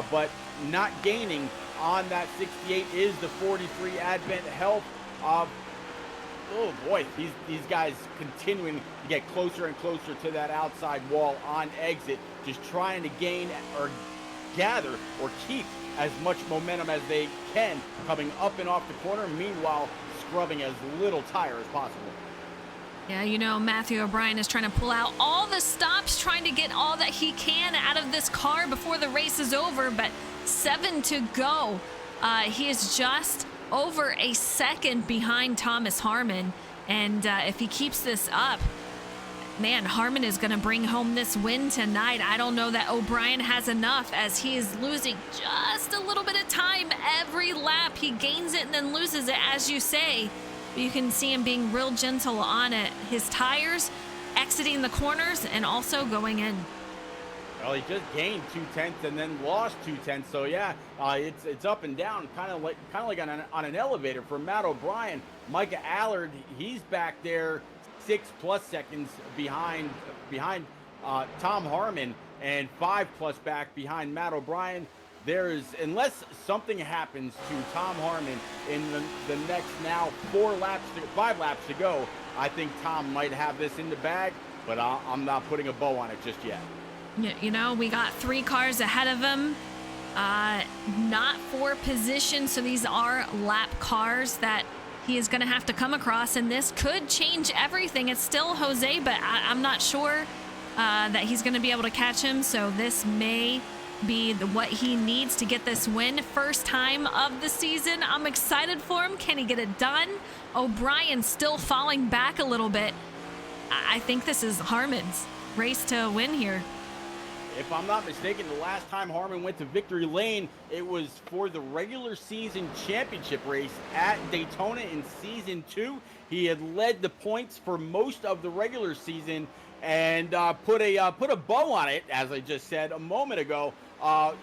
But not gaining on that 68 is the 43 Advent Health. Oh boy, these guys continuing to get closer and closer to that outside wall on exit, just trying to gain or gather or keep as much momentum as they can coming up and off the corner, meanwhile scrubbing as little tire as possible. Yeah, you know, Matthew O'Brien is trying to pull out all the stops, trying to get all that he can out of this car before the race is over, but 7 to go. He is just over a second behind Thomas Harmon, and if he keeps this up, man, Harmon is going to bring home this win tonight. I don't know that O'Brien has enough, as he is losing just a little bit of time every lap. He gains it and then loses it, as you say. You can see him being real gentle on it. His tires, exiting the corners, and also going in. Well, he just gained 2/10 and then lost 2/10. So yeah, it's up and down, kind of like on an elevator for Matt O'Brien. Micah Allard, he's back there 6+ seconds behind Tom Harmon, and 5+ back behind Matt O'Brien. Unless something happens to Tom Harmon in the next now 5 laps to go, I think Tom might have this in the bag, but I'm not putting a bow on it just yet. You know, we got 3 cars ahead of him, not for position, so these are lap cars that he is going to have to come across, and this could change everything. It's still Jose, but I'm not sure that he's going to be able to catch him, so this may be what he needs to get this win. First time of the season. I'm excited for him. Can he get it done? O'Brien still falling back a little bit. I think this is Harmon's race to win here. If I'm not mistaken, the last time Harmon went to victory lane, it was for the regular season championship race at Daytona in season 2. He had led the points for most of the regular season and put a bow on it, as I just said a moment ago,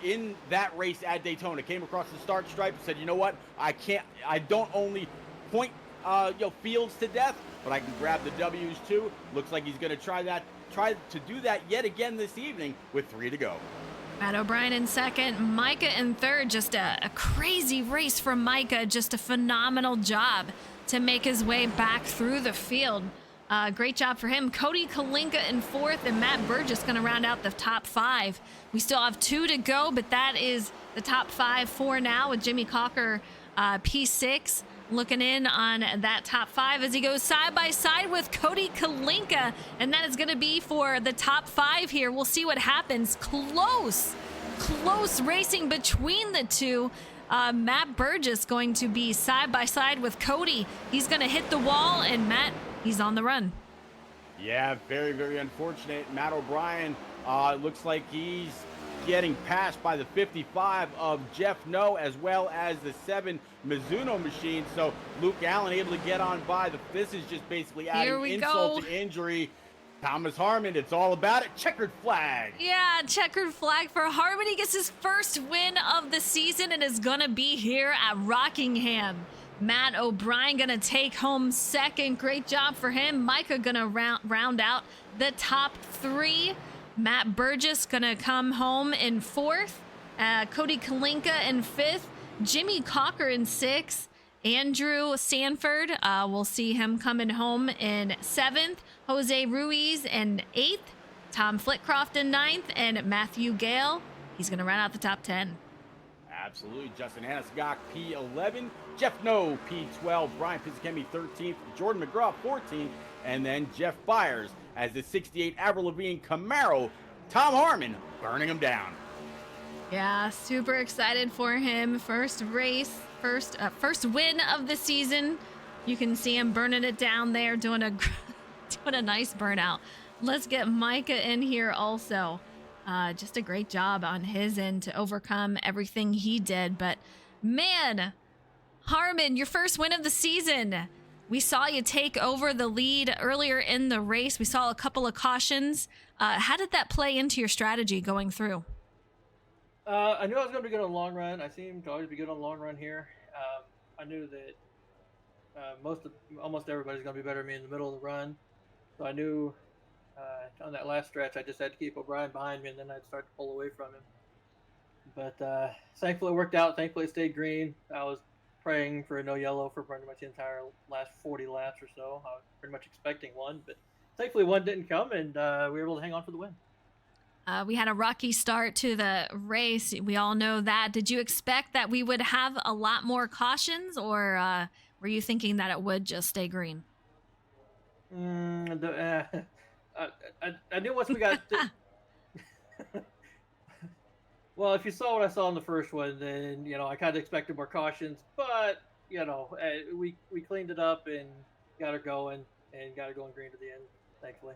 in that race at Daytona. Came across the start stripe and said, you know what, I don't only point fields to death, but I can grab the W's too. Looks like he's going to try to do that yet again this evening with 3 to go. Matt O'Brien in second, Micah in third. Just a crazy race from Micah. Just a phenomenal job to make his way back through the field. Great job for him. Cody Kalinka in fourth, and Matt Burgess going to round out the top 5. We still have 2 to go, but that is the top 5 for now, with Jimmy Cocker P6 looking in on that top 5 as he goes side by side with Cody Kalinka, and that is going to be for the top 5 here. We'll see what happens. Close racing between the two. Matt Burgess going to be side by side with Cody. He's going to hit the wall, and Matt, he's on the run. Yeah, very, very unfortunate. Matt O'Brien looks like he's getting passed by the 55 of Jeff No, as well as the 7 Mizuno machine. So Luke Allen able to get on by. This is just basically adding insult to injury. Thomas Harmon, it's all about it. Checkered flag. Yeah, checkered flag for Harmon. He gets his first win of the season and is going to be here at Rockingham. Matt O'Brien going to take home second. Great job for him. Micah going to round out the top 3. Matt Burgess going to come home in 4th. Cody Kalinka in 5th. Jimmy Cocker in 6th. Andrew Sanford, we'll see him coming home in 7th. Jose Ruiz in 8th. Tom Flitcroft in 9th, and Matthew Gale, he's going to run out the top 10. Absolutely. Justin Hanesgok, P11. Jeff No, P12. Brian Pizzichemi, 13th. Jordan McGraw, 14th. And then Jeff Byers as the 68 Avril Lavigne Camaro. Tom Harmon burning him down. Yeah, super excited for him. First race, first win of the season. You can see him burning it down there, doing a nice burnout. Let's get Micah in here also. Just a great job on his end to overcome everything he did. But man, Harmon, your first win of the season. We saw you take over the lead earlier in the race. We saw a couple of cautions. How did that play into your strategy going through? I knew I was going to be good on the long run. I seem to always be good on the long run here. I knew that almost everybody's going to be better than me in the middle of the run. So I knew on that last stretch, I just had to keep O'Brien behind me, and then I'd start to pull away from him. But thankfully it worked out. Thankfully it stayed green. I was praying for a no yellow for pretty much the entire last 40 laps or so. I was pretty much expecting one, but thankfully one didn't come, and we were able to hang on for the win. We had a rocky start to the race. We all know that. Did you expect that we would have a lot more cautions, or were you thinking that it would just stay green? I knew once we got... Well, if you saw what I saw in the first one, then, I kind of expected more cautions. But, we cleaned it up and got her going green to the end, thankfully.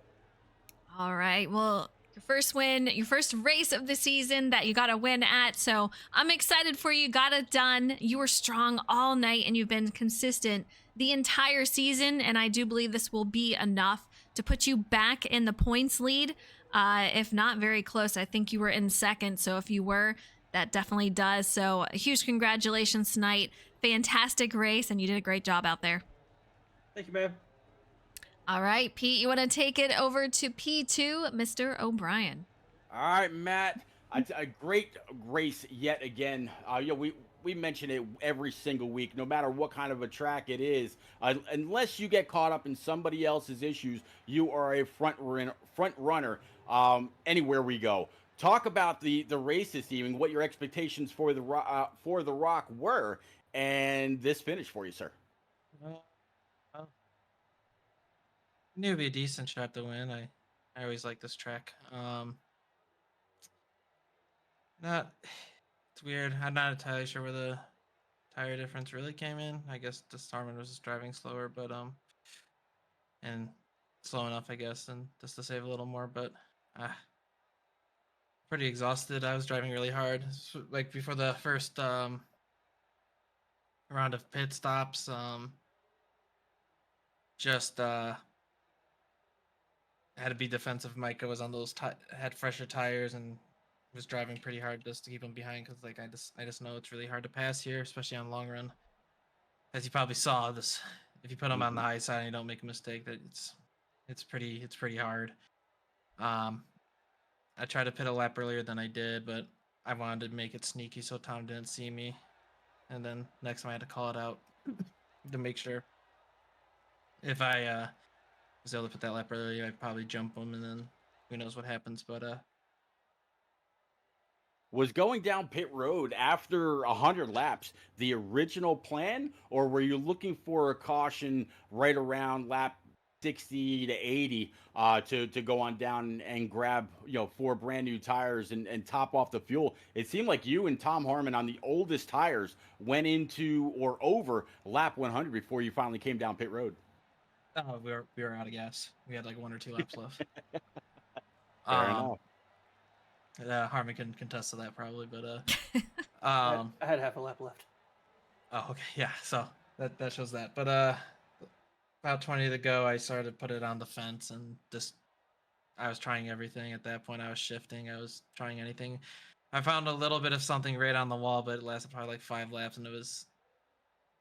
All right. Well, your first win, your first race of the season that you got to win at. So I'm excited for you. Got it done. You were strong all night and you've been consistent the entire season. And I do believe this will be enough to put you back in the points lead. If not very close, I think you were in second. So if you were, that definitely does. So a huge congratulations tonight. Fantastic race. And you did a great job out there. Thank you, ma'am. All right, Pete, you want to take it over to P2, Mr. O'Brien. All right, Matt. A great race yet again. We mention it every single week, no matter what kind of a track it is. Unless you get caught up in somebody else's issues, you are a front runner anywhere we go. Talk about the race this evening, what your expectations for the Rock were, and this finish for you, sir. Knew it'd be a decent shot to win. I always like this track. It's weird. I'm not entirely sure where the tire difference really came in. I guess the Starman was just driving slower, but and slow enough, I guess, and just to save a little more. But pretty exhausted. I was driving really hard. Like before the first round of pit stops, just had to be defensive. Micah was on those had fresher tires and was driving pretty hard just to keep him behind because I just know it's really hard to pass here, especially on long run. As you probably saw, this if you put him on the high side and you don't make a mistake, that it's pretty hard. I tried to pit a lap earlier than I did, but I wanted to make it sneaky so Tom didn't see me. And then next time I had to call it out to make sure. If I was able to put that lap earlier, I'd probably jump him, and then who knows what happens. But was going down pit road after 100 laps the original plan, or were you looking for a caution right around lap 60 to 80 to go on down and grab 4 brand new tires and top off the fuel? It seemed like you and Tom Harmon on the oldest tires went into or over lap 100 before you finally came down pit road. Oh, we were out of gas. We had like 1 or 2 laps left. Fair enough. Harmon can contest to that probably, but I had half a lap left. Oh, okay, yeah. So that shows that. But about 20 to go, I started to put it on the fence, and I was trying everything at that point. I was shifting. I was trying anything. I found a little bit of something right on the wall, but it lasted probably like 5 laps, and it was.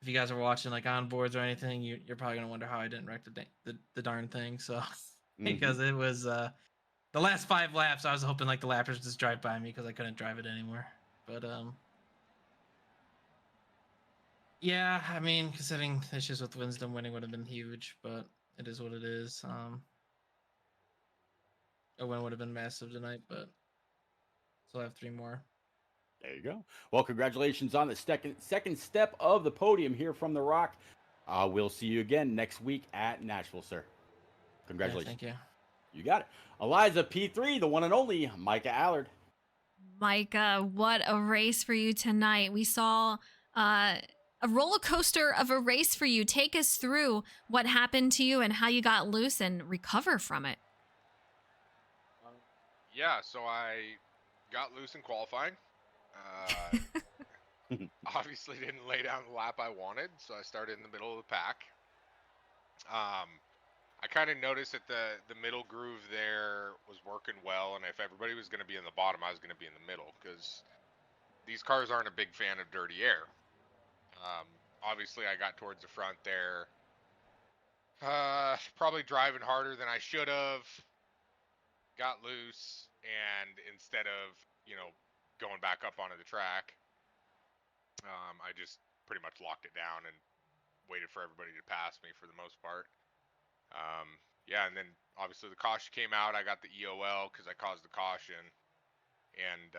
If you guys are watching like onboards or anything, you're probably gonna wonder how I didn't wreck the darn thing. So because it was the last 5 laps, I was hoping like the lappers just drive by me because I couldn't drive it anymore. But yeah, I mean, considering issues with Wisdom, winning would have been huge, but it is what it is. a win would have been massive tonight, but still have 3 more. There you go. Well, congratulations on the second step of the podium here from The Rock. We'll see you again next week at Nashville, sir. Congratulations. Yeah, thank you. You got it. Eliza P3, the one and only Micah Allard. Micah, what a race for you tonight. We saw a roller coaster of a race for you. Take us through what happened to you and how you got loose and recover from it. Yeah, so I got loose in qualifying. Obviously didn't lay down the lap I wanted, so I started in the middle of the pack. I kind of noticed that the middle groove there was working well, and if everybody was going to be in the bottom, I was going to be in the middle, because these cars aren't a big fan of dirty air. Obviously, I got towards the front there, probably driving harder than I should have, got loose, and instead of, going back up onto the track, I just pretty much locked it down and waited for everybody to pass me for the most part. Yeah, and then obviously the caution came out. I got the EOL because I caused the caution, and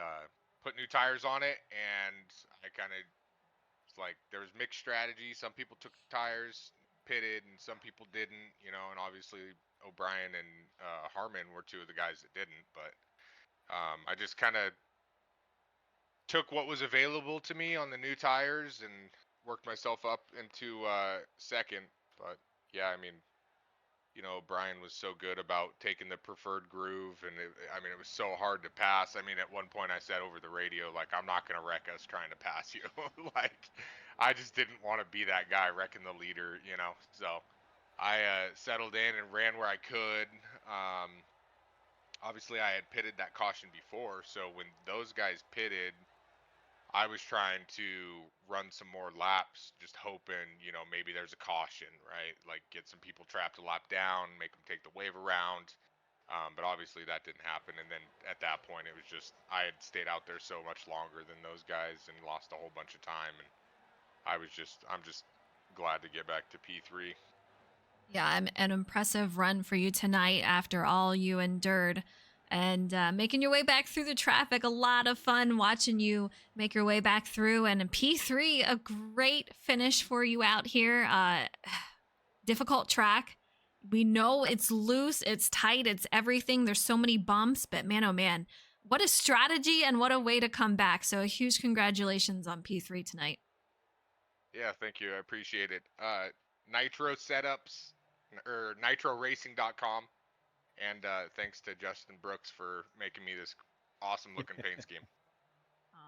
put new tires on it, and I kind of, like, there was mixed strategy. Some people took tires, pitted, and some people didn't, and obviously O'Brien and Harmon were 2 of the guys that didn't, but I just kind of took what was available to me on the new tires and worked myself up into second. But yeah, I mean, Brian was so good about taking the preferred groove, and it was so hard to pass. I mean, at one point I said over the radio, like, I'm not going to wreck us trying to pass you. Like, I just didn't want to be that guy wrecking the leader, So I settled in and ran where I could. Obviously I had pitted that caution before, so when those guys pitted, I was trying to run some more laps, just hoping, maybe there's a caution, right? Like, get some people trapped a lap down, make them take the wave around. But obviously that didn't happen. And then at that point, it was just, I had stayed out there so much longer than those guys and lost a whole bunch of time. And I'm just glad to get back to P3. Yeah, an impressive run for you tonight after all you endured. And making your way back through the traffic, a lot of fun watching you make your way back through. And P3, a great finish for you out here. Difficult track. We know it's loose, it's tight, it's everything. There's so many bumps, but man, oh man, what a strategy and what a way to come back. So a huge congratulations on P3 tonight. Yeah, thank you. I appreciate it. Nitro setups, or nitroracing.com. And thanks to Justin Brooks for making me this awesome looking paint scheme.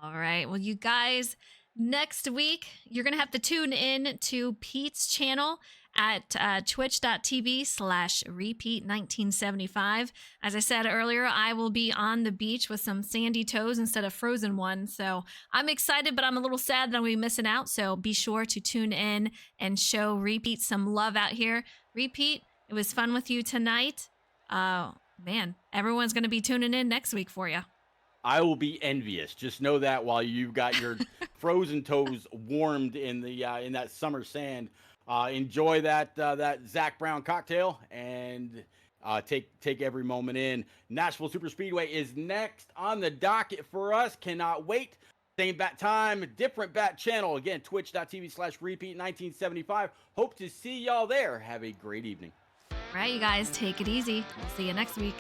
All right. Well, you guys, next week, you're going to have to tune in to Pete's channel at twitch.tv/repeat1975. As I said earlier, I will be on the beach with some sandy toes instead of frozen ones. So I'm excited, but I'm a little sad that I'm going to be missing out. So be sure to tune in and show Repeat some love out here. Repeat, it was fun with you tonight. Man, everyone's going to be tuning in next week for you. I will be envious. Just know that while you've got your frozen toes warmed in the in that summer sand, enjoy that Zach Brown cocktail and take every moment in. Nashville Super Speedway is next on the docket for us. Cannot wait. Same bat time, different bat channel. Again, twitch.tv/repeat1975. Hope to see y'all there. Have a great evening. All right, you guys, take it easy. We'll see you next week.